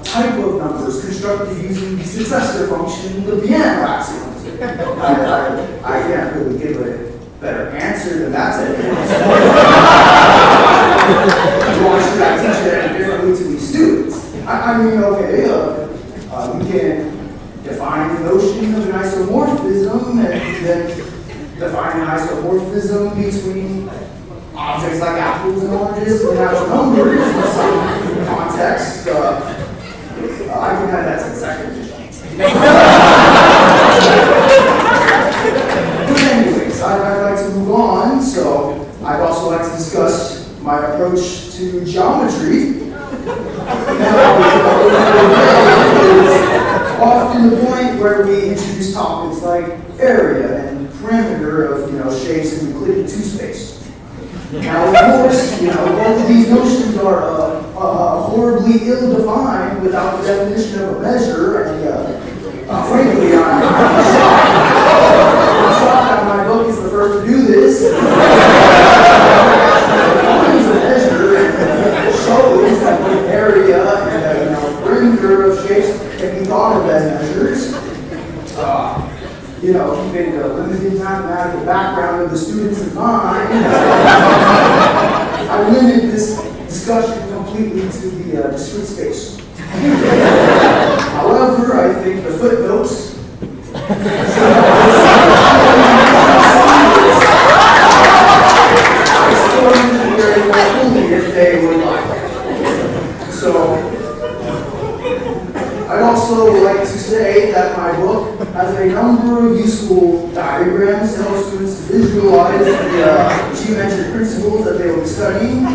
type of numbers constructed using the successor function, the piano axioms. I can't really give a better answer than that. Why should I teach it differently to these students? We can define the notion of an isomorphism and then define an isomorphism between objects like apples and oranges and natural numbers in some context. I can add that to the second edition. But anyways, I'd like to move on, so I'd also like to discuss my approach to geometry. Often the point where we introduce topics like area and perimeter of shapes in Euclidean two-space. Now, of course, both of these notions are horribly ill-defined without the definition of a measure, and frankly, I'm shocked that my book is the first to do this. Defines a measure and shows that both area and perimeter of shapes can be thought of as measures. Keeping the limited mathematical background of the students in mind, I limit this discussion completely to the discrete space. However, I think the footnotes if they would like. So, I'd also like to say that my book has a number of useful diagrams to help students visualize the geometric principles that they will be studying.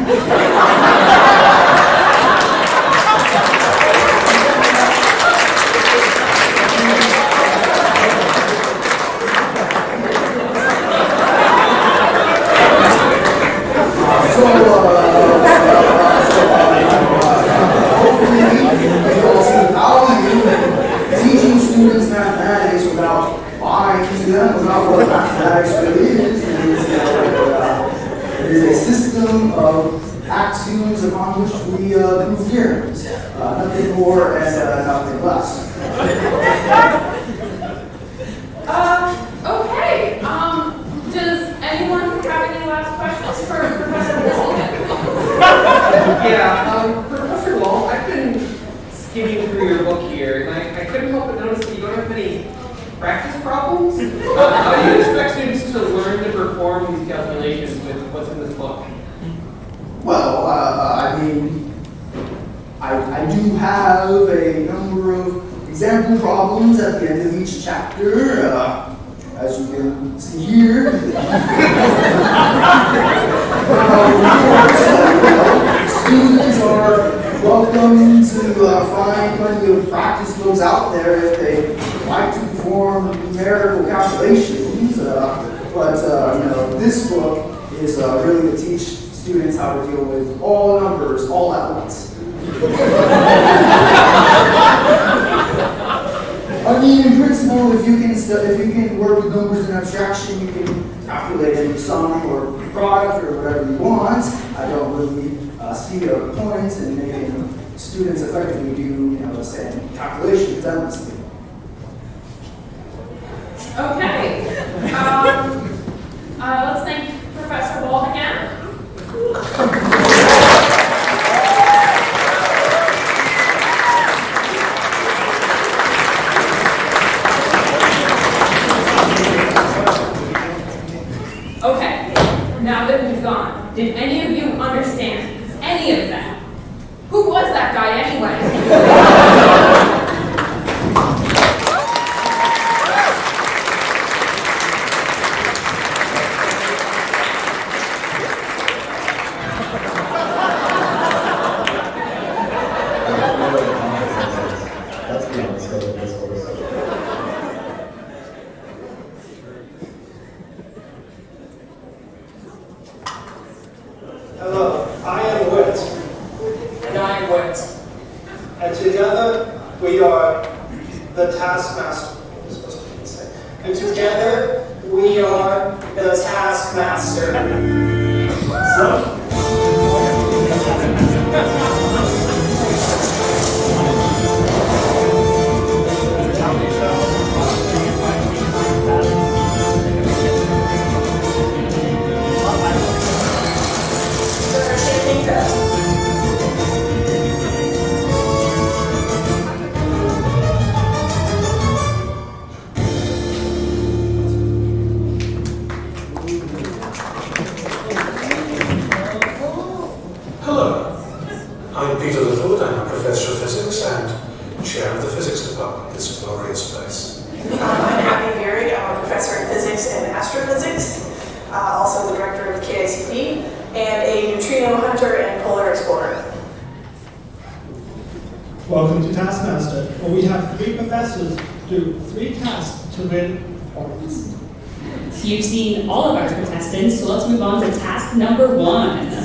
Teaching students mathematics without lying to them about what mathematics really is. It is a system of axioms upon which we prove theorems. Nothing more and nothing less. Okay. Does anyone have any last questions for Professor Wall? Yeah, Professor Wall, I've been skimming through your book here, and I couldn't help but notice that you don't have many practice problems. How do you expect students to learn to perform these calculations with what's in this book? Well, I do have a number of example problems at the end of each chapter, as you can see here. Students are welcome to find plenty of practice books out there if they like to perform numerical calculations. This book is really to teach students how to deal with all numbers all at once. In principle, if you can work with numbers in abstraction, you can calculate any sum or product or whatever you want. I don't really see a point in making students effectively do, say, calculations endlessly. Okay. Let's thank Professor Wall again. Okay, now that we've gone, did any of you understand any of that? Who was that guy anyway? Hello, I am Wit. And I am Wit. And together we are the Taskmaster. And together we are the Taskmaster. Professor of Physics and Chair of the Physics Department. This glorious place. I'm Abby Berry. I'm a professor in physics and astrophysics, also the director of KICP, and a neutrino hunter and polar explorer. Welcome to Taskmaster, where we have 3 professors do 3 tasks to win points. You've seen all of our contestants, so let's move on to task number 1.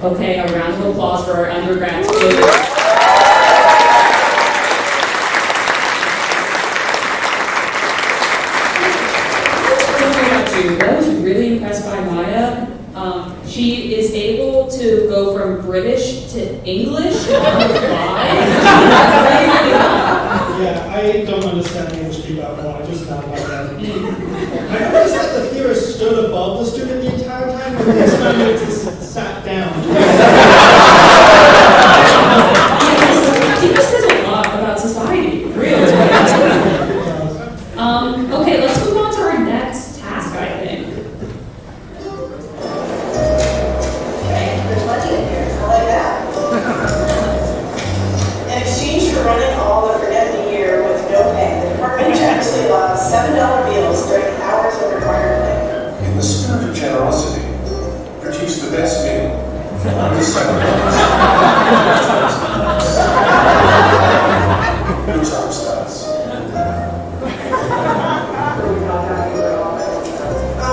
Okay, a round of applause for our undergrad students. I was really impressed by Maya. She is able to go from British to English on the fly. Yeah, I don't understand English speak out loud. I just not about that. I noticed that the theorist stood above the student the entire time, but the experimenter sat down. This says a lot about society, really. Okay, let's move on to our next task, I think. Okay, there's plenty in here. I like that. In exchange for running all the Forget Me Year with no pay, the department generously allows $7 meals during hours of required pay. In the spirit of generosity, produce the best meal for under $7. No time starts.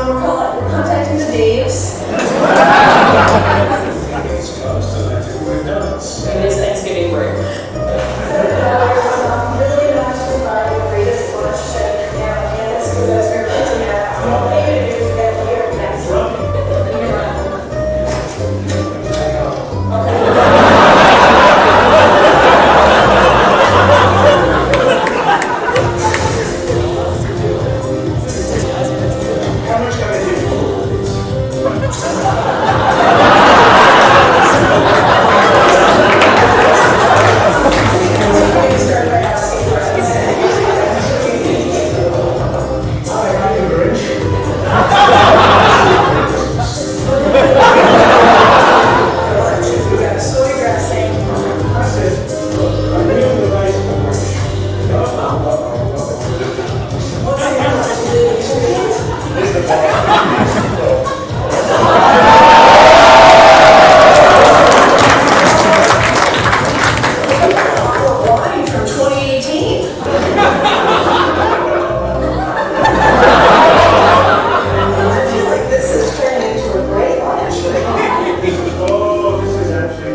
We're contacting the Daves. It's close to letting McDonald's. It is Thanksgiving break. Really nice to buy the greatest lunch on campus because that's your kids in there. I'm not paying to do that here. Yes. How much can I give you? Wine from 2018. I feel like this is turning into a great lunch. Oh, this is actually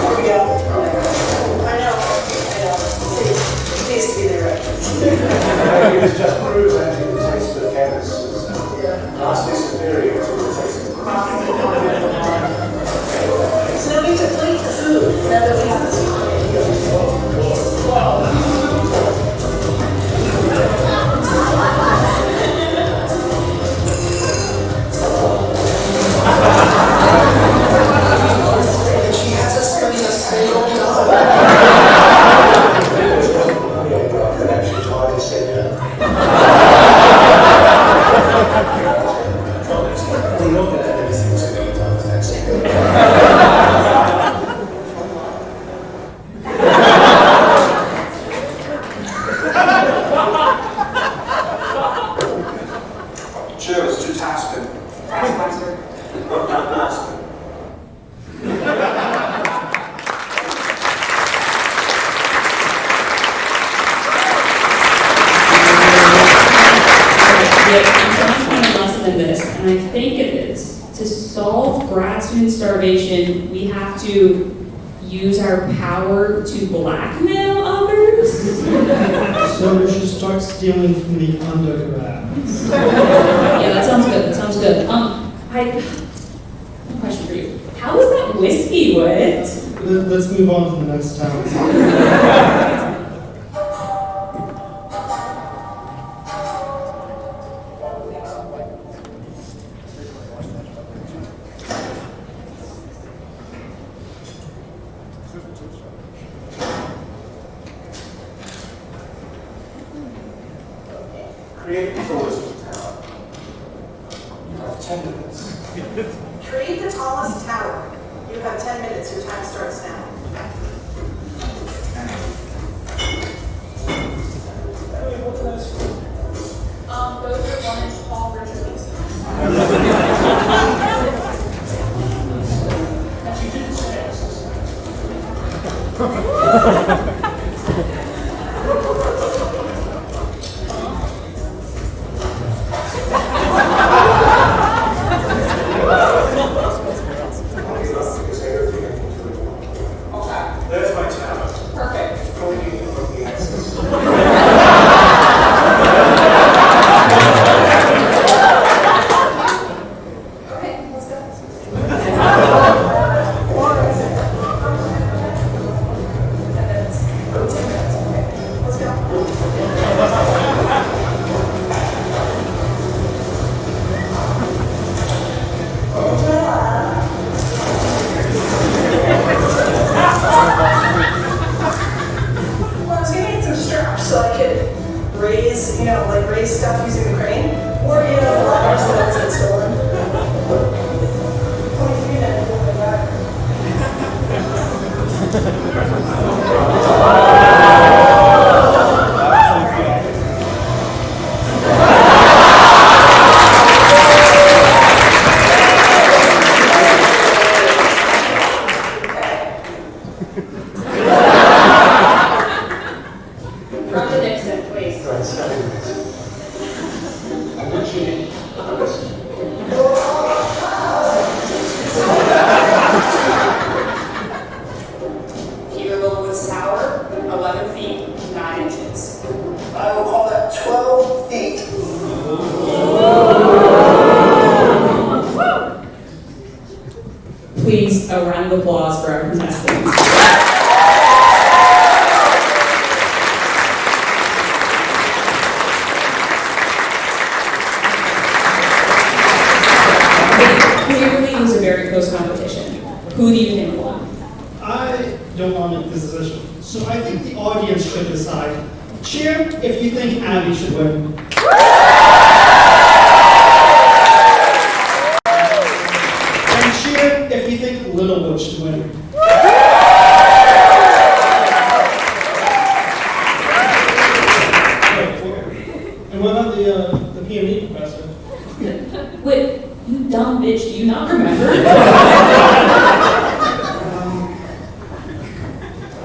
Here we go. I know. Please to be there, right? It was just proves actually the taste of cannabis is vastly superior to the taste of So now we have to plate the food now that we have this and she has us spending a single dollar. We're not going to have anything to eat on Thanksgiving. Cheers to Taskmaster. Taskmaster. Less than this, and I think it is. To solve grad student starvation, we have to use our power to blackmail others. So we should start stealing from the undergrads. Yeah, that sounds good. That sounds good. I have a question for you. How is that whiskey wit? Let's move on to the next town. Create the tallest tower. You have 10 minutes. Create the tallest tower. You have 10 minutes. Your time starts now. Those are 1-inch tall Richards. You didn't say raise, like raise stuff using the crane, or, ladders that get stolen. 23 minutes, oh my God. From the Nixon, please. I'm not cheating. I'm listening. Peter Littlewood's tower, 11 feet, 9 inches. I will call that 12 feet. Please, a round of applause for our contestants. Clearly, it was a very close competition. Who do you think won? I don't want to make this decision, so I think the audience should decide. Cheer if you think Abby should win. And cheer if you think Littlewood should win. And what about the PME professor? Wait, you dumb bitch, do you not remember?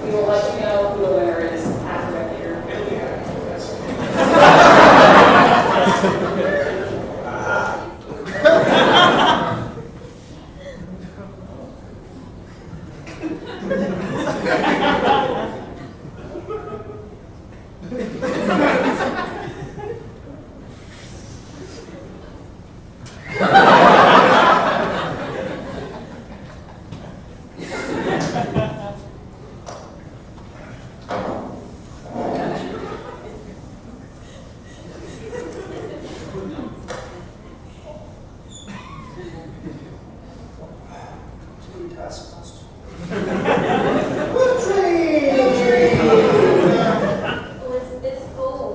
We will let you know who the winner is after I hear. Taskmaster. It's cold.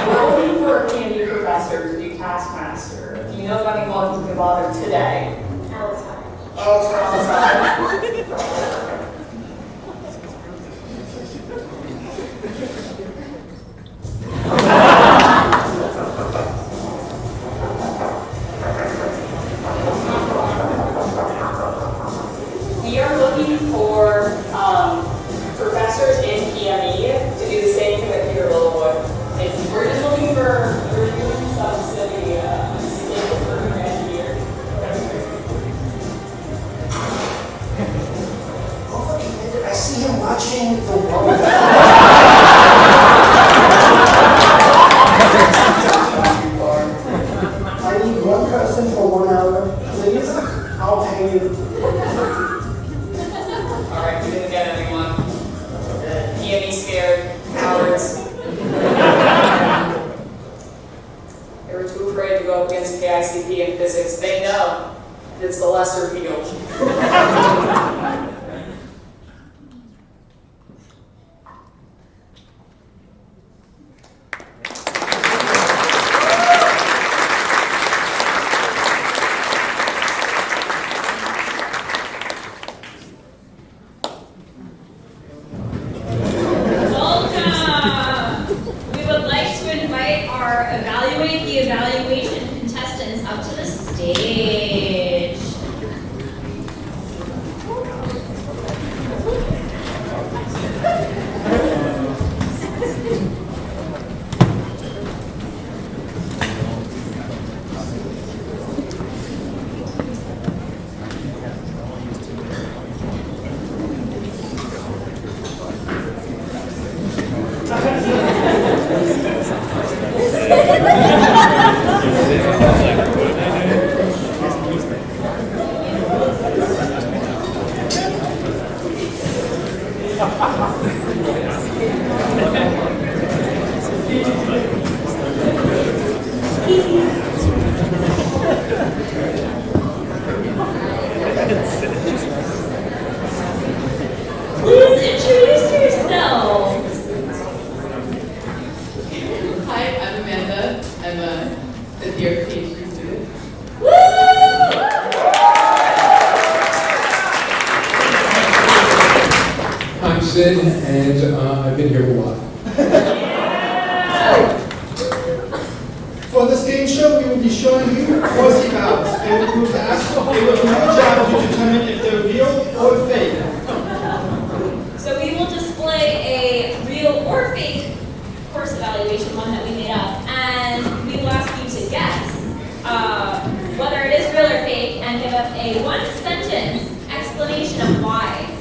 We're looking for a PMU professor to do Taskmaster. Do you know if anyone who can bother today? Alex. We are looking for professors in PME to do the same thing that Peter Littlewood did. We're just looking for, we're doing some silly skill for grad here. I see him watching the world. I need one person for 1 hour, please. I'll pay you. All right, we didn't get anyone. PME scared, cowards. They were too afraid to go up against KICP in physics. They know it's the lesser field. Welcome! We would like to invite our Evaluate the Evaluation contestants up to the stage. Sid, and I've been here a while. For this game show, we will be showing you Horsey Cows, and we will ask, it will be your job to determine if they're real or fake. So we will display a real or fake course evaluation, one that we made up, and we will ask you to guess whether it is real or fake, and give us a one-sentence explanation of why.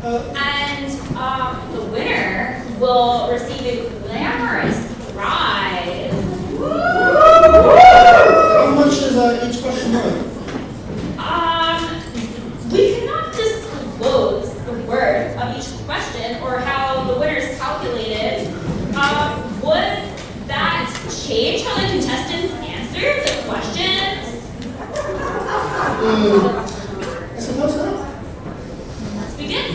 And the winner will receive a glamorous prize. How much is each question worth? We cannot disclose the worth of each question or how the winner is calculated. Would that change how the contestants answer the questions? I suppose not. Let's begin.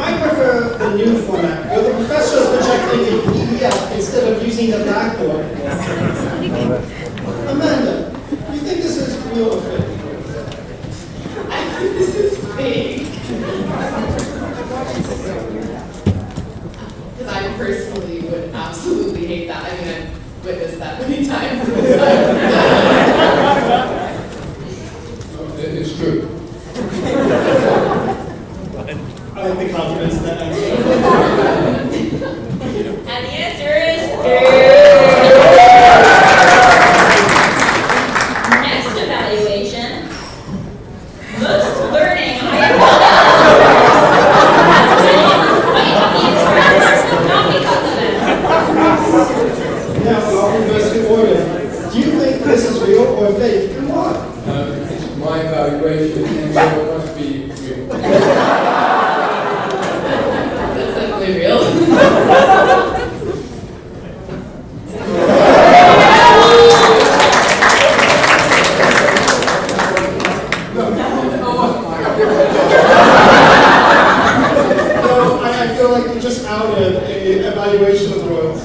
I prefer the new format, where the professor is projecting a PDF instead of using the blackboard. Amanda, do you think this is real or fake? I think this is fake. Because I personally would absolutely hate that. I mean, I've witnessed that many times. It's true. I like the confidence in that answer. And the answer is next evaluation. Most learning I have done not because of it. Now, I'll reverse the order. Do you think this is real or fake, and why? It's my evaluation, and so it must be real. That's definitely real. I feel like you just outed an evaluation of royals.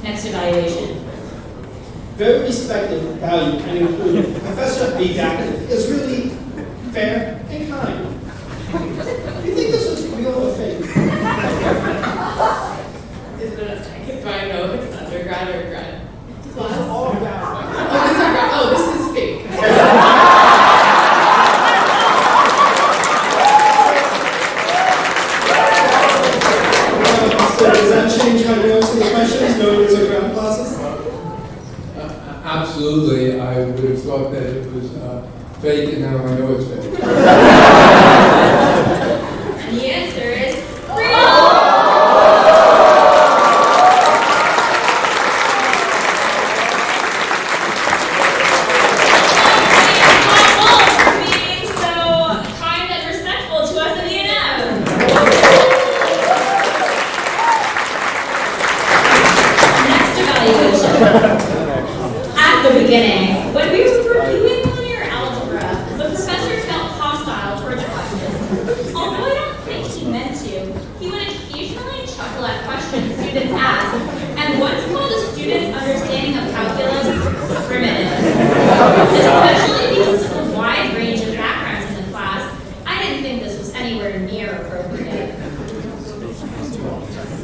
Next evaluation. Very respected, valued, and included. Professor Didactic is really fair and kind. Do you think this is real or fake? Is it a, do I know if it's undergrad or grad class? All grad. Oh, this is grad. Oh, this is fake. So does that change how you answer the questions, knowing these are grad classes? Absolutely, I would have thought that it was fake, and now I know it's fake. And the answer is real. Being so kind and respectful to us at E&M. Next evaluation. At the beginning, when we were reviewing linear algebra, the professor felt hostile towards questions. Although I don't think he meant to, he would occasionally chuckle at questions students asked, and once called a student's understanding of calculus primitive. Especially because of the wide range of backgrounds in the class, I didn't think this was anywhere near appropriate.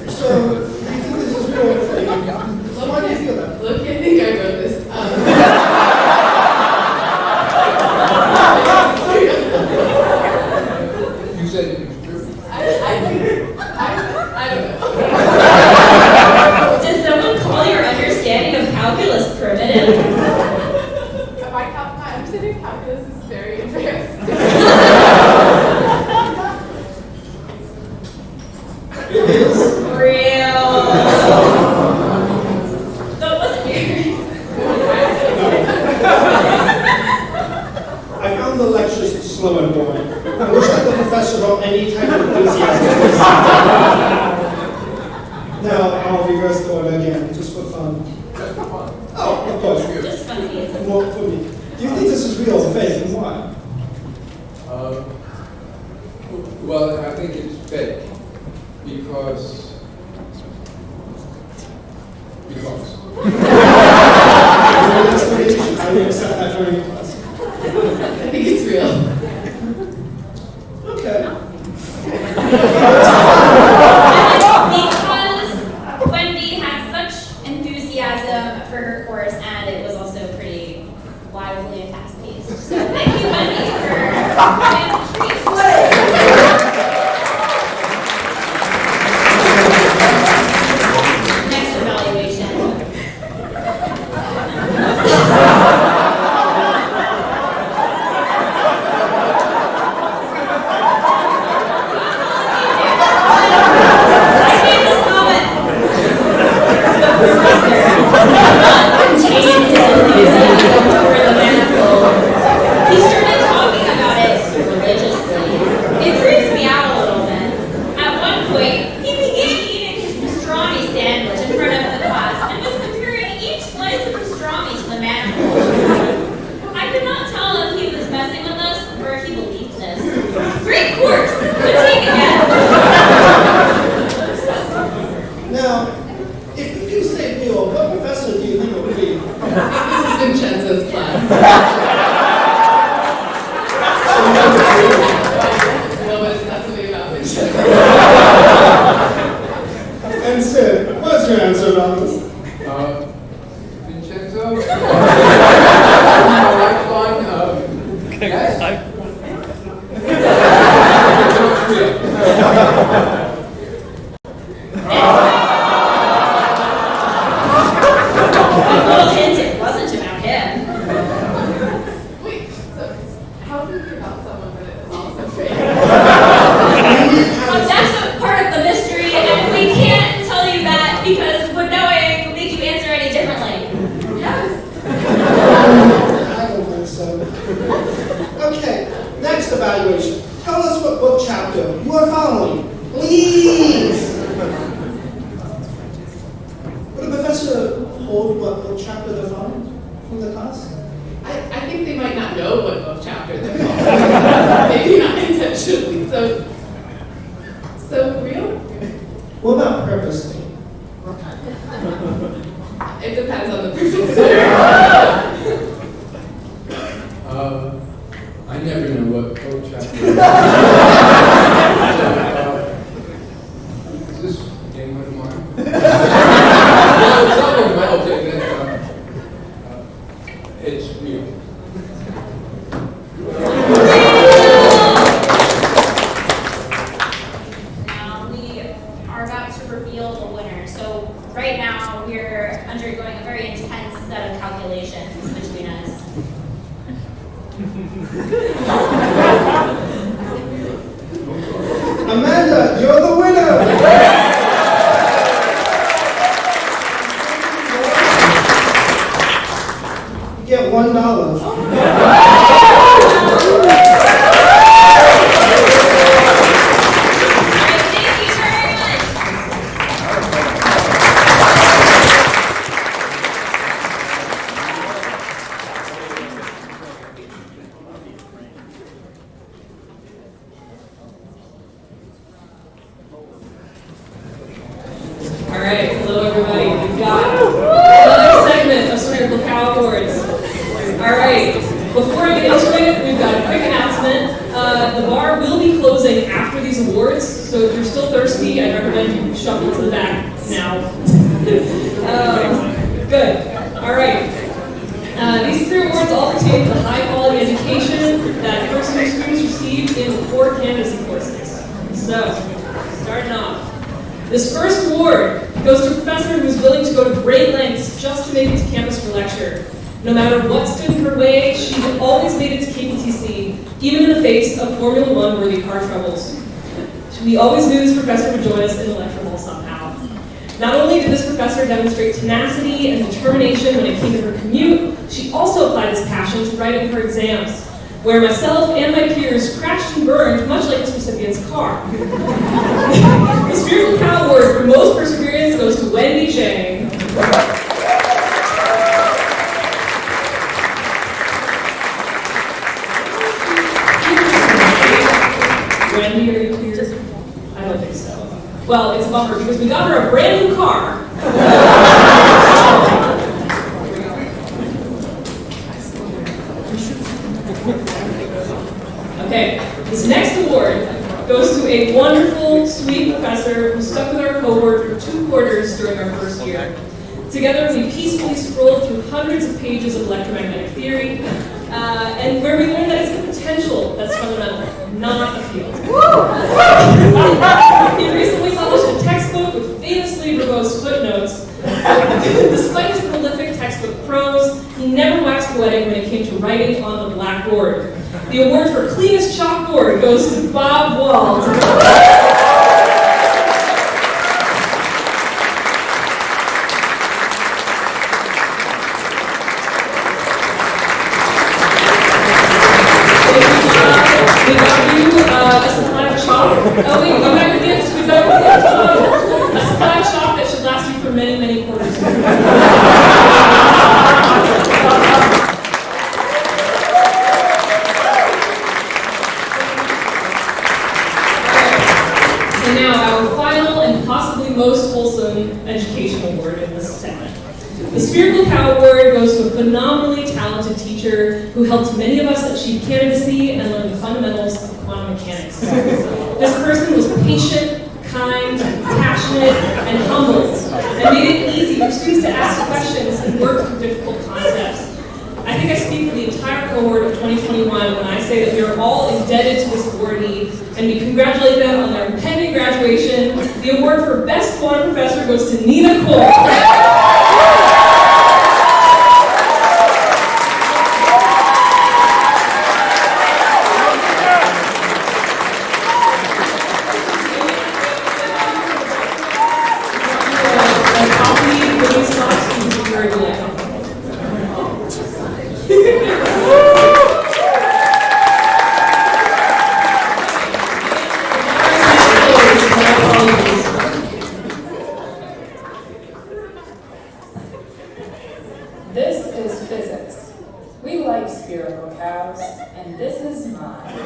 So, do you think this is real or fake? Why do you feel that? Look, I think I wrote this. You said it was true. I don't know. Did someone call your understanding of calculus primitive? My understanding of calculus is very advanced. It is. Real. So it wasn't weird. I found the lectures slow and boring. I wish that the professor brought any type of enthusiasm. Now, I'll reverse the order again, just for fun. Oh, of course. Just funny. More for me. Do you think this is real or fake, and why? Well, I think it's fake because. An explanation. I didn't accept that during class. Okay. Because Wendy had such enthusiasm for her course, and it was also pretty lively and fast-paced. So thank you, Wendy, for having us treat. Next evaluation. He started talking about it religiously. It freaks me out a little bit. At one point, he began eating his pastrami sandwich in front of the class and was comparing each slice of pastrami to the manifold. I could not tell if he was messing with us or if he believed this. Great course, but take again. Now, if you do say Bill, what professor do you think it would be? This is Vincenzo's class. No, but it's not something about Vincenzo. And Sid, what's your answer about this? Vincenzo? Lifeline? Yes? A little hint, it wasn't about him. Wait, so how do you about someone that is also fake? That's a part of the mystery, and we can't tell you that because knowing will make you answer any differently. Yes. I don't think so. Okay, next evaluation. Tell us what book chapter you are following. Please! Would the professor hold what book chapter they're following from the class? I think they might not know what book chapter they're following. Maybe not intentionally. So real? What about purposely? It depends on the professor. I never know what book chapter. Is this a game of mine? No, it's not a relative, it's real. Now we are about to reveal the winner. So right now we're undergoing a very intense set of calculations between us. Amanda, you're the winner! You get $1. All right, hello everybody. We've got another segment of Spherical Cow Awards. All right, before I get into it, we've got a quick announcement. The bar will be closing after these awards, so if you're still thirsty, I'd recommend you shuffle to the back now. Good. All right. These three awards all pertain to the high-quality education that first-year students receive in core candidacy courses. So, starting off. This first award goes to a professor who is willing to go to great lengths just to make it to campus for lecture. No matter what stood in her way, she always made it to KPTC, even in the face of Formula One-worthy car troubles. We always knew this professor would join us in the lecture hall somehow. Not only did this professor demonstrate tenacity and determination when it came to her commute, she also applied this passion to writing her exams, where myself and my peers crashed and burned much like this recipient's car. The Spherical Cow Award for most perseverance goes to Wendy Zhang. Wendy, are you here? I don't think so. Well, it's a bummer because we got her a brand new car. Okay, this next award goes to a wonderful, sweet professor who stuck with our cohort for 2 quarters during our first year. Together, we peacefully scrolled through hundreds of pages of electromagnetic theory, and where we learned that it's the potential that's fundamental, not the field. He recently published a textbook with famously verbose footnotes. Despite his prolific textbook prose, he never waxed poetic when it came to writing on the blackboard. The award for cleanest chalkboard goes to Bob Walds. We got you a supply of chalk. Oh wait, we got your gifts. We got your gifts. A supply of chalk that should last you for many, many quarters. And now our final and possibly most wholesome education award in this segment. The Spherical Cow Award goes to a phenomenally talented teacher who helped many of us achieve candidacy and learn the fundamentals of quantum mechanics. This person was patient, kind, passionate, and humble, and made it easy for students to ask questions and work through difficult concepts. I think I speak for the entire cohort of 2021 when I say that we are all indebted to this awardee, and we congratulate them on their pending graduation. The award for Best Quantum Professor goes to Nina Cole. This is physics. We like spherical cows, and this is mine.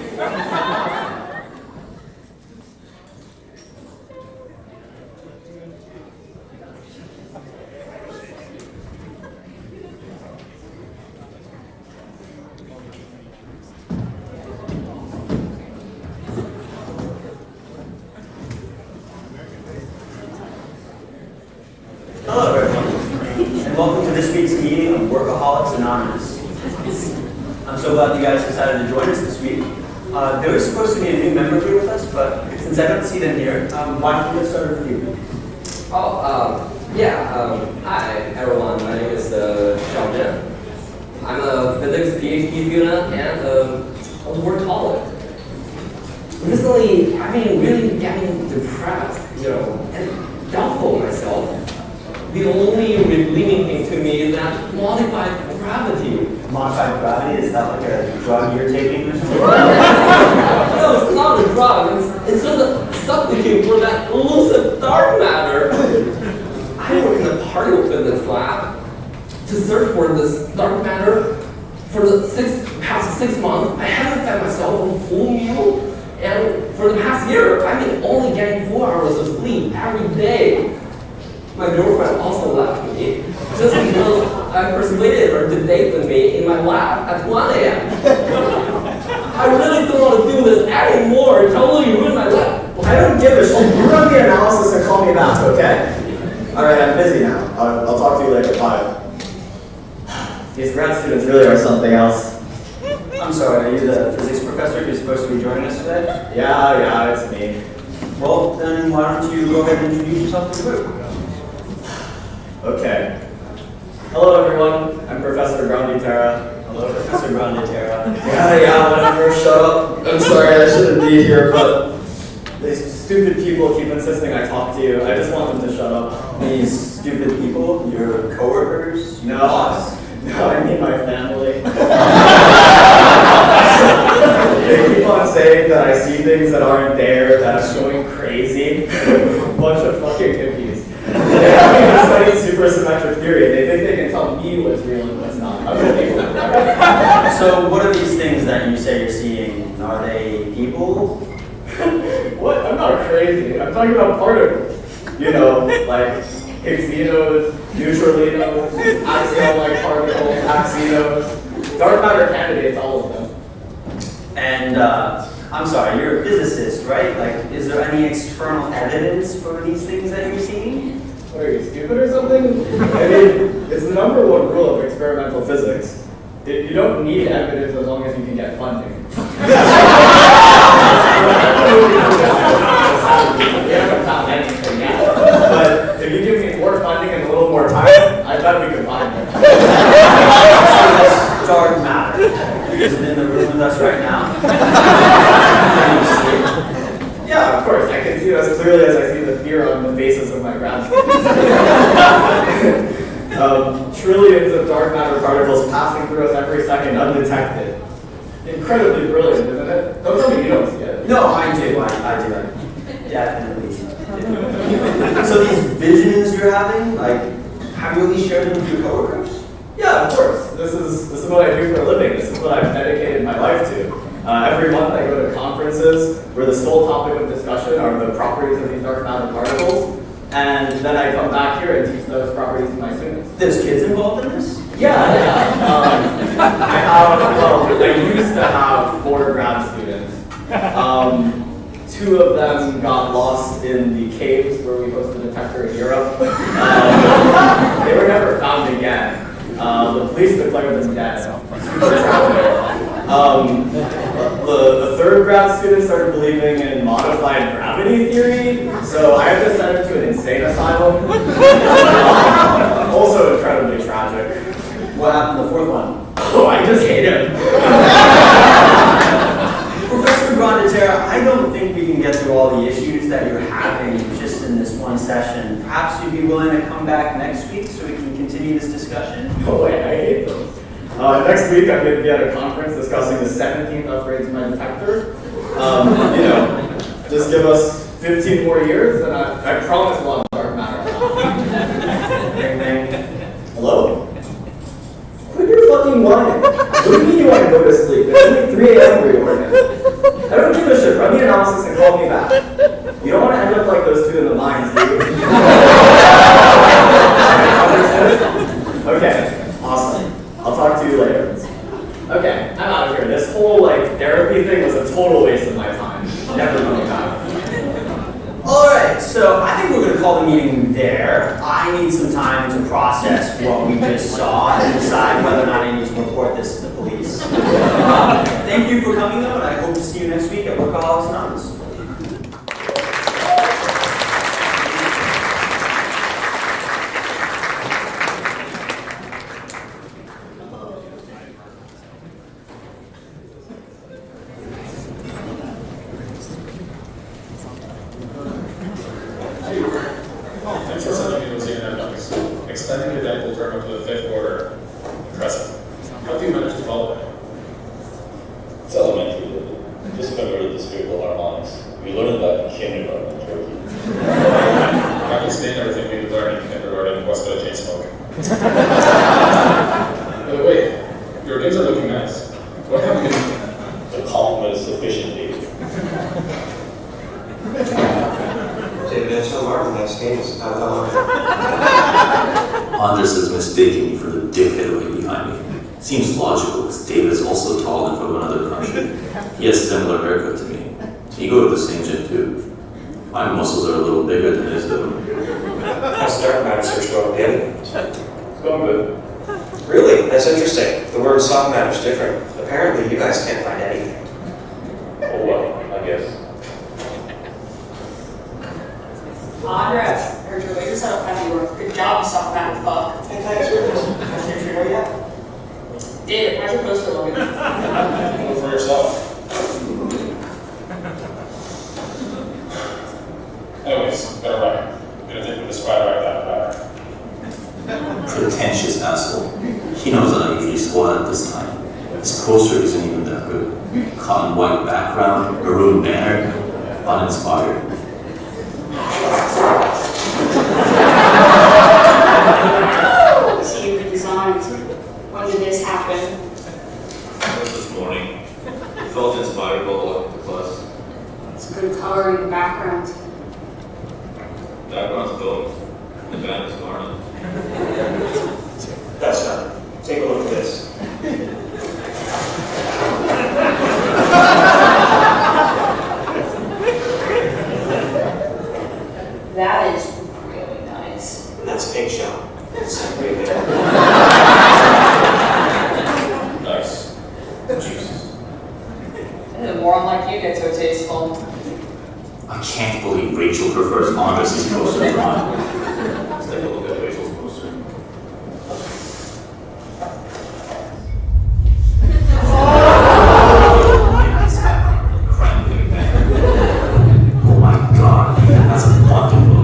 Hello everyone, and welcome to this week's meeting of Workaholics Anonymous. I'm so glad you guys decided to join us this week. There was supposed to be a new member here with us, but since I don't see them here, why don't we get started with you? Hi everyone, my name is Xiaozhen. I'm a physics PhD student and a workaholic. Recently, I've been really getting depressed, and doubtful myself. The only relieving thing to me is that modified gravity. Modified gravity? Is that like a drug you're taking or something? No, it's not a drug. It's just a substitute for that elusive dark matter. I work in a particle physics lab to search for this dark matter for the past 6 months. I haven't fed myself a full meal, and for the past year, I've been only getting 4 hours of sleep every day. My girlfriend also left me just because I persuaded her to date with me in my lab at 1 a.m. I really don't want to do this anymore. It totally ruined my life. I don't give a shit. You run the analysis and call me back, okay? Alright, I'm busy now. I'll talk to you later. Bye. These grad students really are something else. I'm sorry, are you the physics professor who's supposed to be joining us today? Yeah, it's me. Well, then why don't you go ahead and introduce yourself to the group? Okay. Hello everyone, I'm Professor Granditerra. Hello, Professor Granditerra. Yeah, whatever, shut up. I'm sorry, I shouldn't be here, but these stupid people keep insisting I talk to you. I just want them to shut up. These stupid people? Your coworkers? No, I mean my family. They keep on saying that I see things that aren't there, that I'm going crazy. A bunch of fucking hippies. They haven't even studied supersymmetric theory. They think they can tell me what's real and what's not. So what are these things that you say you're seeing? Are they people? What? I'm not crazy. I'm talking about particles. Like Higgs-zeros, neutralinos, axial-like particles, axinos, dark matter candidates, all of them. And I'm sorry, you're a physicist, right? Like, is there any external evidence for these things that you're seeing? What, are you stupid or something? I mean, it's the number one rule of experimental physics. You don't need evidence as long as you can get funding. We haven't found anything yet. But if you give me more funding and a little more time, I bet we can find it. So dark matter. Is it in the room with us right now? Can you see it? Yeah, of course. I can see it as clearly as I see the fear on the faces of my grad students. Trillions of dark matter particles passing through us every second undetected. Incredibly brilliant, isn't it? Don't tell me you don't see it. No, I do. I do. Definitely. So these visions you're having, like, have you at least shared them with your coworkers? Yeah, of course. This is what I do for a living. This is what I've dedicated my life to. Every month I go to conferences where the sole topic of discussion are the properties of these dark matter particles. And then I come back here and teach those properties to my students. There's kids involved in this? Yeah. I used to have 4 grad students. 2 of them got lost in the caves where we host the detector in Europe. They were never found again. The police declared them dead. Super tragic. The 3rd grad student started believing in modified gravity theory, so I had to send him to an insane asylum. Also incredibly tragic. What happened to the 4th one? Oh, I just hate him. Professor Grandetera, I don't think we can get through all the issues that you're having just in this one session. Perhaps you'd be willing to come back next week so we can continue this discussion? Oh wait, I hate those. Next week I'm going to be at a conference discussing the 17th upgrade to my detector. Just give us 15 more years and I promise we'll have dark matter. Hello? Quit your fucking whining. What do you mean you want to go to sleep? It's only 3 a.m. where you are now. I don't give a shit. Run the analysis and call me back. You don't want to end up like those 2 in the mines, do you? Okay, awesome. I'll talk to you later. Okay, I'm out of here. This whole therapy thing was a total waste of my time. Never coming back. Alright, so I think we're going to call the meeting there. I need some time to process what we just saw and decide whether or not I need to report this to the police. Thank you for coming though, and I hope to see you next week at Workaholics Anonymous. Thanks for sending me those economics. Extending the dental term up to the 5th order. Impressive. How do you manage to follow that? It's elementary. Just remember the spherical harmonics. We learned that in kindergarten in Turkey. I can stand everything we learned in kindergarten was the chain smoking. But wait, your names are looking nice. What have you been? The compliment is sufficient, David. David Martin, nice games. Andres is mistaking me for the dickhead right behind me. Seems logical because David is also tall and from another country. He has a similar haircut to me. You go to the same gym too. My muscles are a little bigger than his though. How's the dark matter search going, David? It's going good. Really? That's interesting. The word soft matter is different. Apparently, you guys can't find anything. Oh well, I guess. Andres, heard your latest setup heavy work. Good job, you soft matter fuck. Hey, thanks for this. Has your trio yet? David, how's your poster looking? Go for yourself. Anyways, better run. I'm gonna take with the squad right that Pretentious asshole. He knows that I usually squat at this time. His poster isn't even that good. Cotton white background, maroon banner, uninspired. See you redesigned. When did this happen? This morning. Felt inspired while walking to class. It's good color in the background. Background's gold. The band is Martin. That's nothing. Take a look at this. you get so tasteful. I can't believe Rachel prefers Andres' poster to mine. Let's take a look at Rachel's poster. Oh my god, that's a wonderful.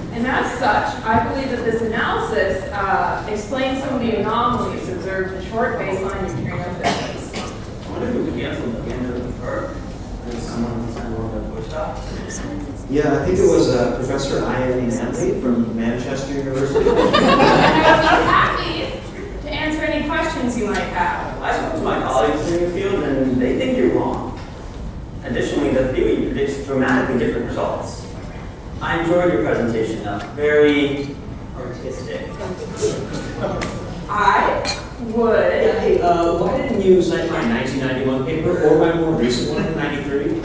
And as such, I believe that this analysis explains some of the anomalies observed in short baseline neutrino physics. I wonder if we could cancel the end of the part. Did someone send one of the postdocs? Yeah, I think it was Professor Ian Manley from Manchester University. And I would be happy to answer any questions you might have. I spoke to my colleagues in your field, and they think you're wrong. Additionally, the theory predicts dramatically different results. I enjoyed your presentation, very artistic. I would. Hey, why didn't you cite my 1991 paper or my more recent one in '93?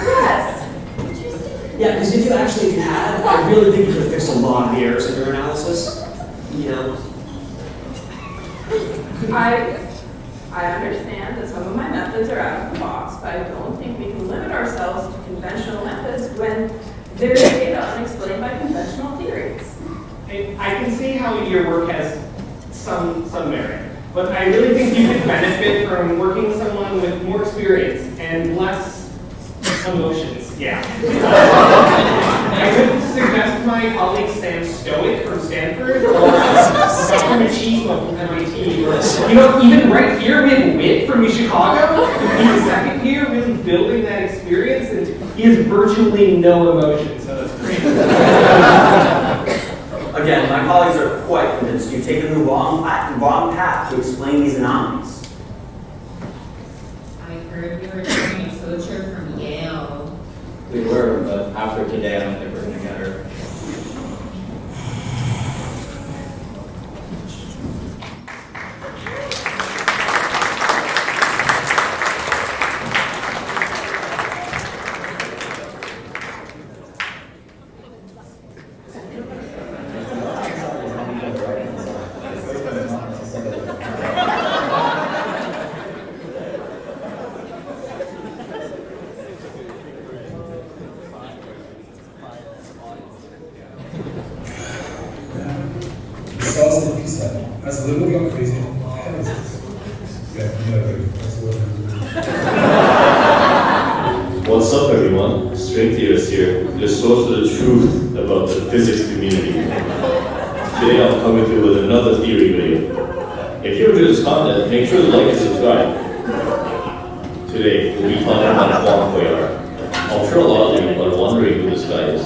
Yes. Yeah, because if you had, I really think you could have fixed a lot of the errors in your analysis. You know. I understand that some of my methods are out of the box, but I don't think we can limit ourselves to conventional methods when there's data unexplained by conventional theories. I can see how your work has some merit, but I really think you could benefit from working with someone with more experience and less emotions. Yeah. I would suggest my colleague Sam Stoic from Stanford or Dr. Machismo from MIT. Or, even right here we have Witt from UChicago. He's a second year really building that experience, and he has virtually no emotion, so that's great. Again, my colleagues are quite convinced you've taken the wrong path to explain these anomalies. I heard you were doing a poacher from Yale. We were, but after today, I don't think we're going to get her. As a little young crazy, What's up, everyone? String theorists here, the source of the truth about the physics community. Today I'll come with you with another theory video. If you enjoy this content, make sure to like and subscribe. Today we'll be talking about quantum. I'm sure a lot of you are wondering who this guy is.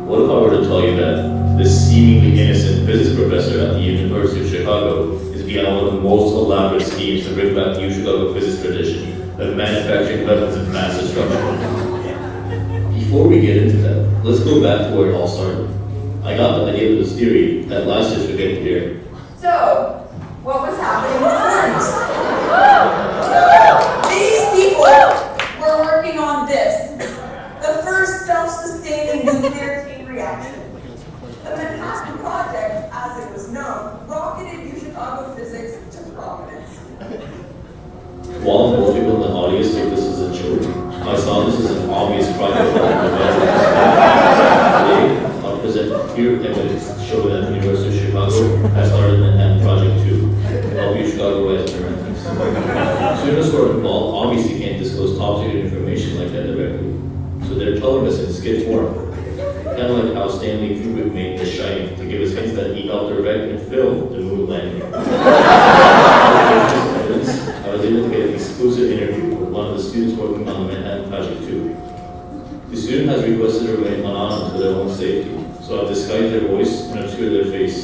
What if I were to tell you that this seemingly innocent physics professor at the University of Chicago is behind one of the most elaborate schemes to bring back the UChicago physics tradition of manufacturing weapons of mass destruction? Before we get into that, let's go back to where it all started. I got the idea of this theory at last year's Goodnight here. So, what was happening before? These people were working on this, the first self-sustaining nuclear chain reaction. The Manhattan Project, as it was known, rocketed UChicago physics to prominence. While most people in the audience think this is a joke, I saw this as an obvious project. Today, I'll present here evidence showing that the University of Chicago has started an Manhattan Project to help UChicago rise in their rankings. Students who are involved obviously can't disclose top secret information like that directly, so they're telling us in skit form. Kind of like how Stanley Kubrick made The Shining to give us hints that he helped direct and film the moon landing. I was able to get an exclusive interview with one of the students working on the Manhattan Project 2. The student has has requested to remain anonymous for their own safety, so I've disguised their voice and obscured their face.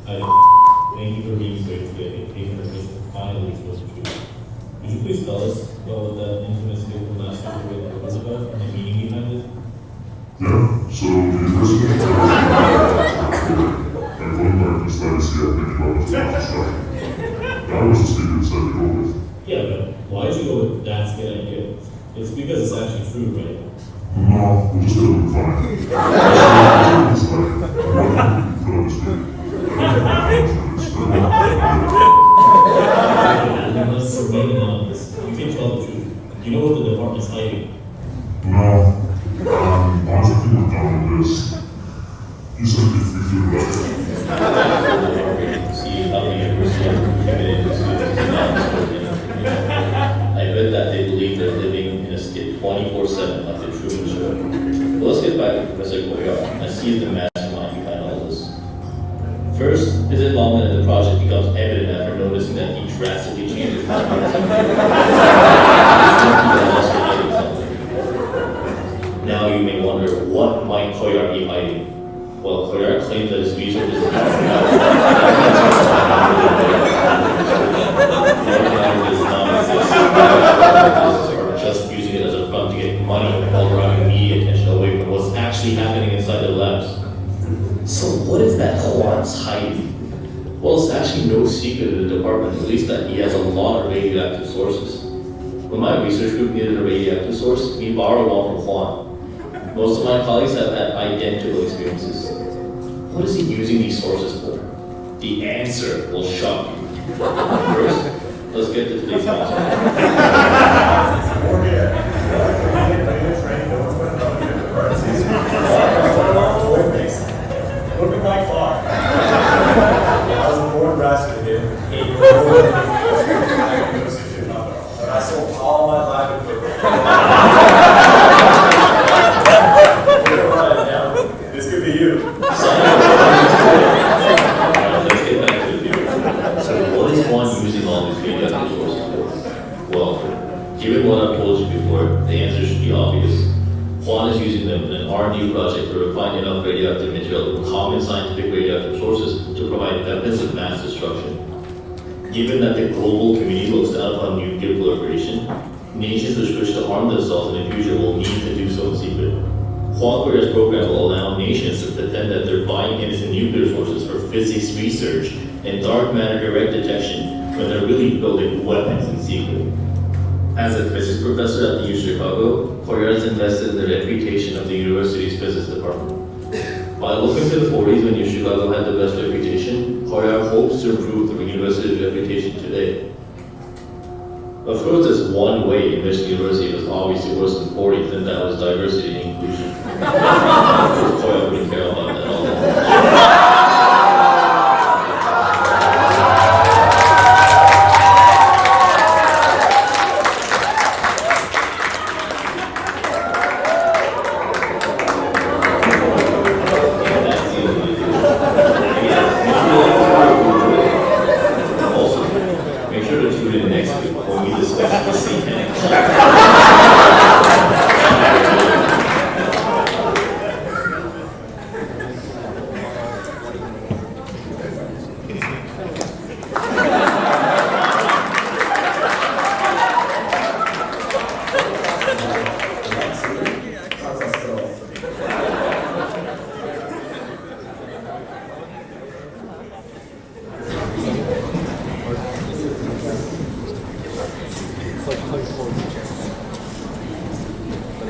Thank you for being here today. Taking the risk to finally expose the truth. Would you please tell us what that infamous Skillful Master was about and the meaning behind it? Yeah, so the investment and going back to studies here, I think about the structure. That was the statement that to go with. Yeah, but why did you go with that's good idea? It's because it's actually true, right? No, we'll just do it fine. It's like, what put on this video? Unless we're waiting on this, you can tell the truth. You know what the department's hiding? No. Honestly, we're done with this. You said if you feel better. See how the university has prohibited the students to not support them. I bet that they believe they're living in a skit 24/7 like the Truman Show. But let's get back to Professor Goyard and see the mastermind behind all this. First, his involvement in the project becomes evident after noticing that he drastically changed his Now you may wonder, what might Goyard be hiding? Well, Goyard claims that his research is or just using it as a front to get money while drawing media attention away from what's actually happening inside the labs. So what is that Juan's hiding? Well, it's actually no secret to the department, at least that he has a lot of radioactive sources. When my research group needed a radioactive source, we borrowed one from Juan. Most of my colleagues have had identical experiences. What is he using these sources for? The answer will shock you. First, let's get to today's topic. Look at my clock. I was a board brass kid, 8 years old, and I sold all my lab equipment. This could be you. Let's get back to the theory. So what is one using all these radioactive sources for? Well, given what I've told you before, the answer should be obvious. Juan is using them in an R&D project to refine enough radioactive material from common scientific radioactive sources to provide weapons of mass destruction. Given that the global community looks down upon nuclear proliferation, nations which wish to arm themselves in the future will need to do so in secret. Juan Goyard's program will allow nations to pretend that they're buying innocent nuclear sources for physics research and dark matter direct detection when they're really building weapons in secret. As a physics professor at the UChicago, Goyard has invested in the reputation of the university's physics department. By looking to the 40s when UChicago had the best reputation, Goyard hopes to improve the university's reputation today. Of course, there's one way in which the university was obviously worse than 40s, and that was diversity and inclusion. Of course, Goyard wouldn't care about that at all.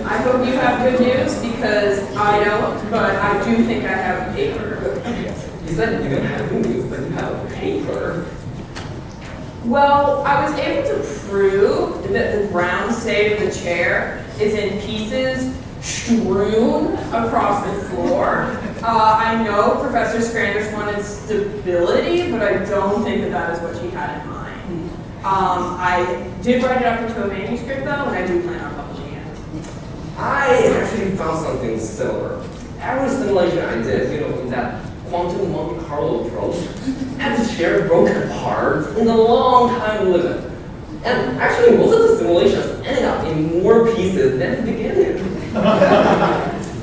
I hope you have good news because I don't, but I do think I have a paper. You said you don't have good news, but you have a paper. Well, I was able to prove that the ground state of the chair is in pieces strewn across the floor. I know Professor Scranders wanted stability, but I don't think that that is what she had in mind. I did write it up into a manuscript though, and I do plan on publishing it. I actually found something similar. Every simulation I did, in that quantum Monte Carlo approach, and the chair broke apart in a long time limit. And actually, most of the simulations ended up in more pieces than the beginning.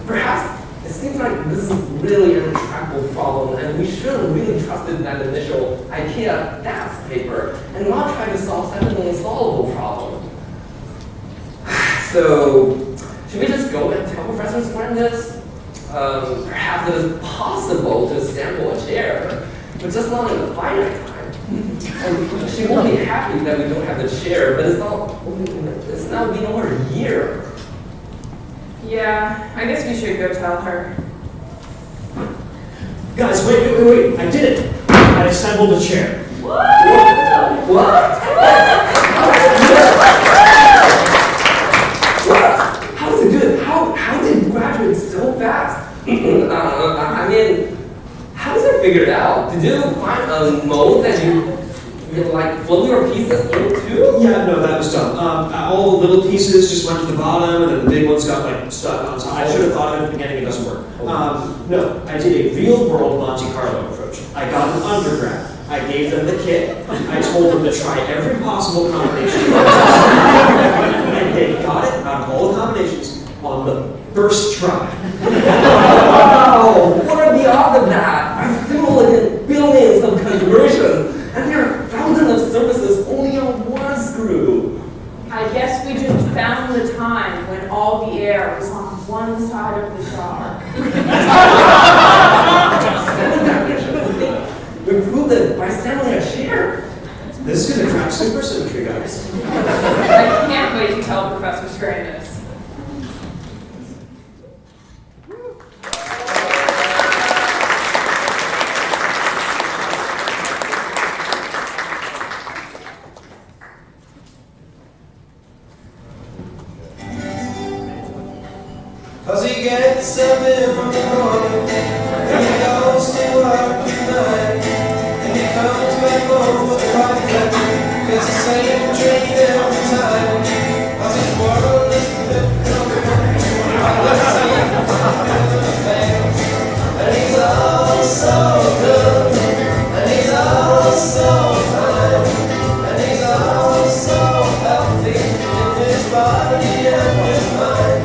Perhaps it seems like this is really an intractable problem, and we should have really trusted that initial IKEA DAS paper and not try to solve such an unsolvable problem. So, should we just go and tell Professor Swan this? Perhaps it is possible to sample a chair, but just not in a finite time. And she won't be happy that we don't have the chair, but it's now been over a year. Yeah, I guess we should go tell her. Guys, wait. I did it. I assembled a chair. What? How is it good? How did you graduate so fast? I mean, how is it figured out? Did you find a mold that you like flow your pieces into? Yeah, no, that was dumb. All the little pieces just went to the bottom, and then the big ones got like stuck on top. I should have thought of it at the beginning. It doesn't work. No, I did a real-world Monte Carlo approach. I got an undergrad. I gave them the kit. I told them to try every possible combination, and they got it out of all the combinations on the first try. Wow! What are the odds of that? I simulated billions of conversions, and there are thousands of surfaces only on one screw. I guess we just found the time when all the air was on one side of the jar. We proved it by sampling a chair. This is gonna crack supersymmetry, guys. I can't wait to tell Professor Strain this. Cause he gets up in the morning, and he goes to work at night, and he comes back home with a fight. It's the same dream every time, cause his world is flipped and he's all so good, and he's all so fine, and he's all so healthy in his body and his mind.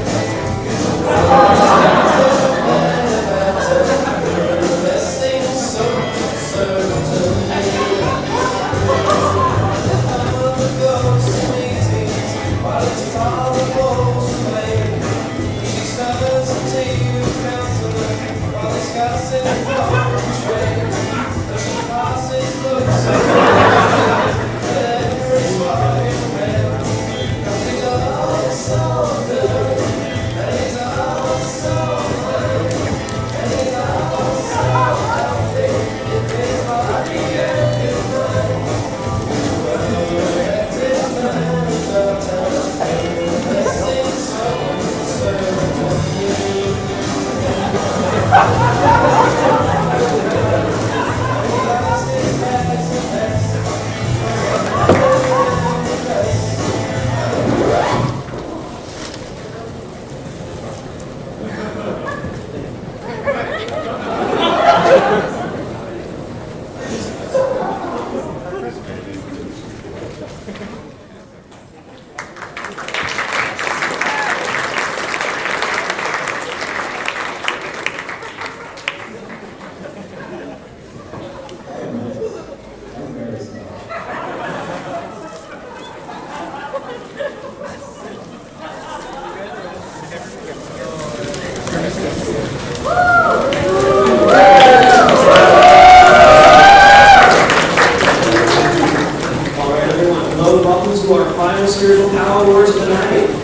Spherical Power Wars of the night. We've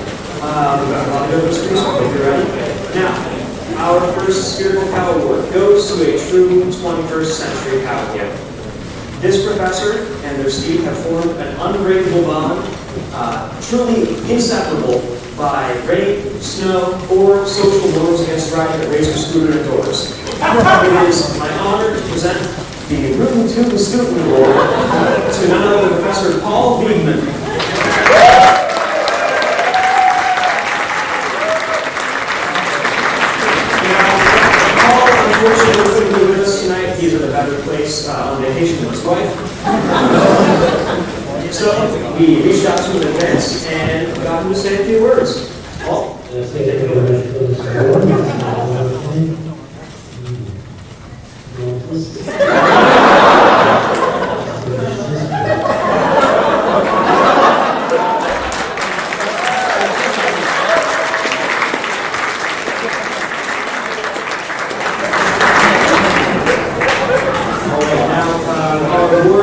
got a lot of diversity, so I hope you're ready. Now, our first Spherical Power Award goes to a true 21st century power giver. This professor and their Steve have formed an unbreakable bond, truly inseparable by rain, snow, or social norms against riding a razor scooter indoors. It is my honor to present the Room 2 Student Award to none other than Professor Paul Wiegman. Unfortunately, couldn't be with us tonight. He's in a better place on vacation with his wife. So we reached out to him in advance and got him to say a few words. Paul?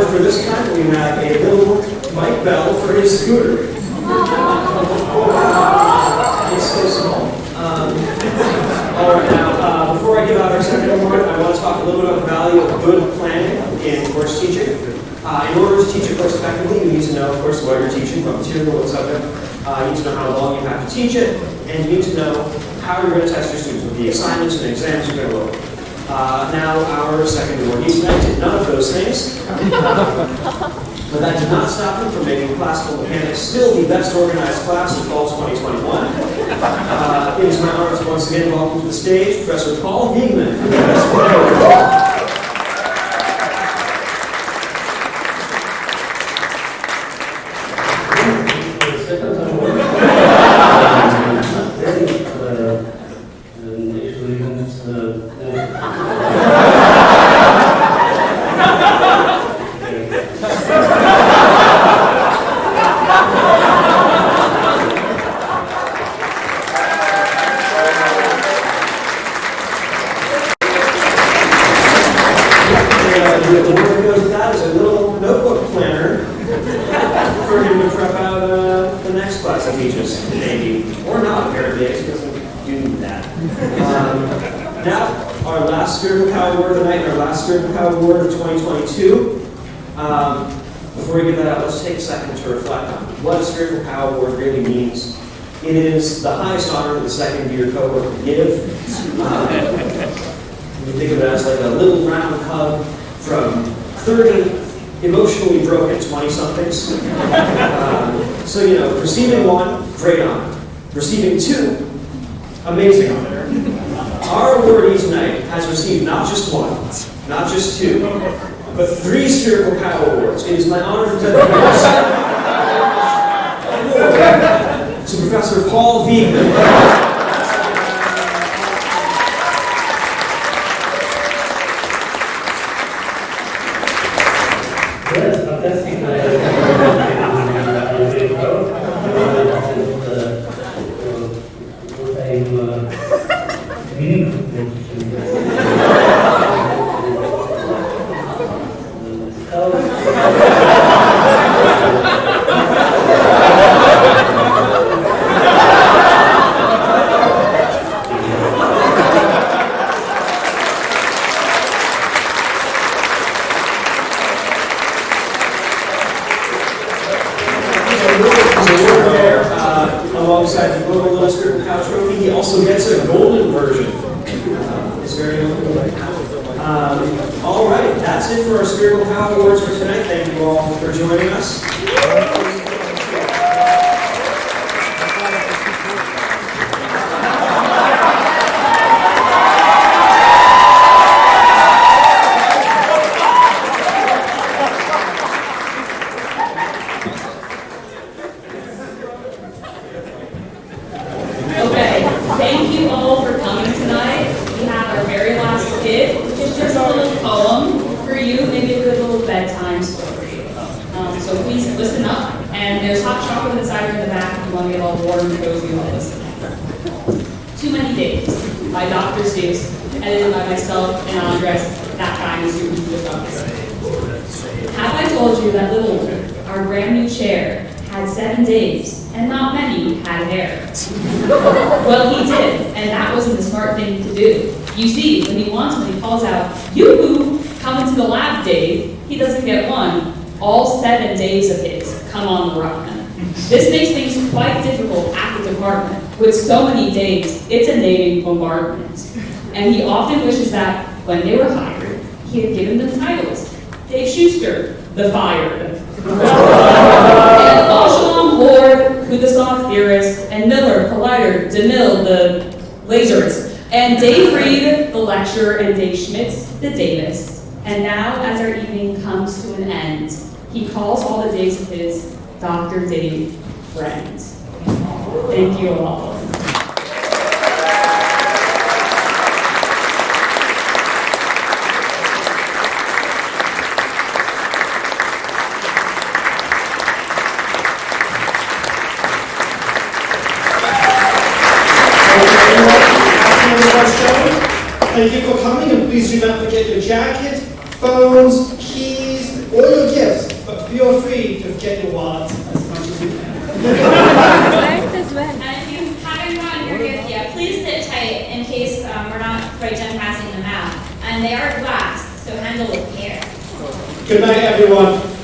For this time, we have a little Mike Bell for his scooter. It's so small. All right, now, before I give out our second award, I want to talk a little bit about the value of good planning in course teaching. In order to teach a course effectively, you need to know, of course, what you're teaching, what material, what subject. You need to know how long you have to teach it, and you need to know how you're going to test your students, with the assignments and exams you're going to load. Now, our second awardee tonight did none of those things, but that did not stop him from making classical mechanics still the best organized class of fall 2021. It is my honor to once again welcome to the stage Professor Paul Wiegman. Award of 2022. Before we get that out, let's take a second to reflect on what a Spherical Power Award really means. It is the highest honor that the second year cohort can give. You think of it as like a little round hug from 30 emotionally broken 20-somethings. So, you know, receiving one, great honor. Receiving two, amazing honor. Our awardee tonight has received not just one, not just two, but 3 Spherical Power Awards. It is my honor to present the award to Professor Paul Wiegman. Alongside the Global Little Spherical Cow Trophy, he also gets a golden version. It's very open. All right, that's it for our Spherical Power Awards for tonight. Thank you all for joining us. Edited by myself and Andres, that guy is who was up. Have I told you that little our brand new chair had 7 days, and not many had hair? Well, he did, and that wasn't the smart thing to do. You see, when he calls out, "Yoo-hoo, come into the lab, Dave," he doesn't get one. All 7 days of his come on the run. This makes things quite difficult at the department. With so many days, it's a naming bombardment. And he often wishes that, when they were hired, he had given them titles. Dave Schuster, the fired. And Auchelon, Lord, Kudasov theorist, and Miller, collider, DeMille, the laserist, and Dave Reed, the lecturer, and Dave Schmitz, the Davis. And now, as our evening comes to an end, He calls all the days of his Dr. Dave friends. Thank you all. Thank you for coming, and please do not forget your jacket, phones, keys, or your gifts, but feel free to forget your wallets as much as you can. And if you haven't gotten your gift yet, please sit tight in case we're not quite done passing them out. And they are glass, so handle with care. Good night, everyone.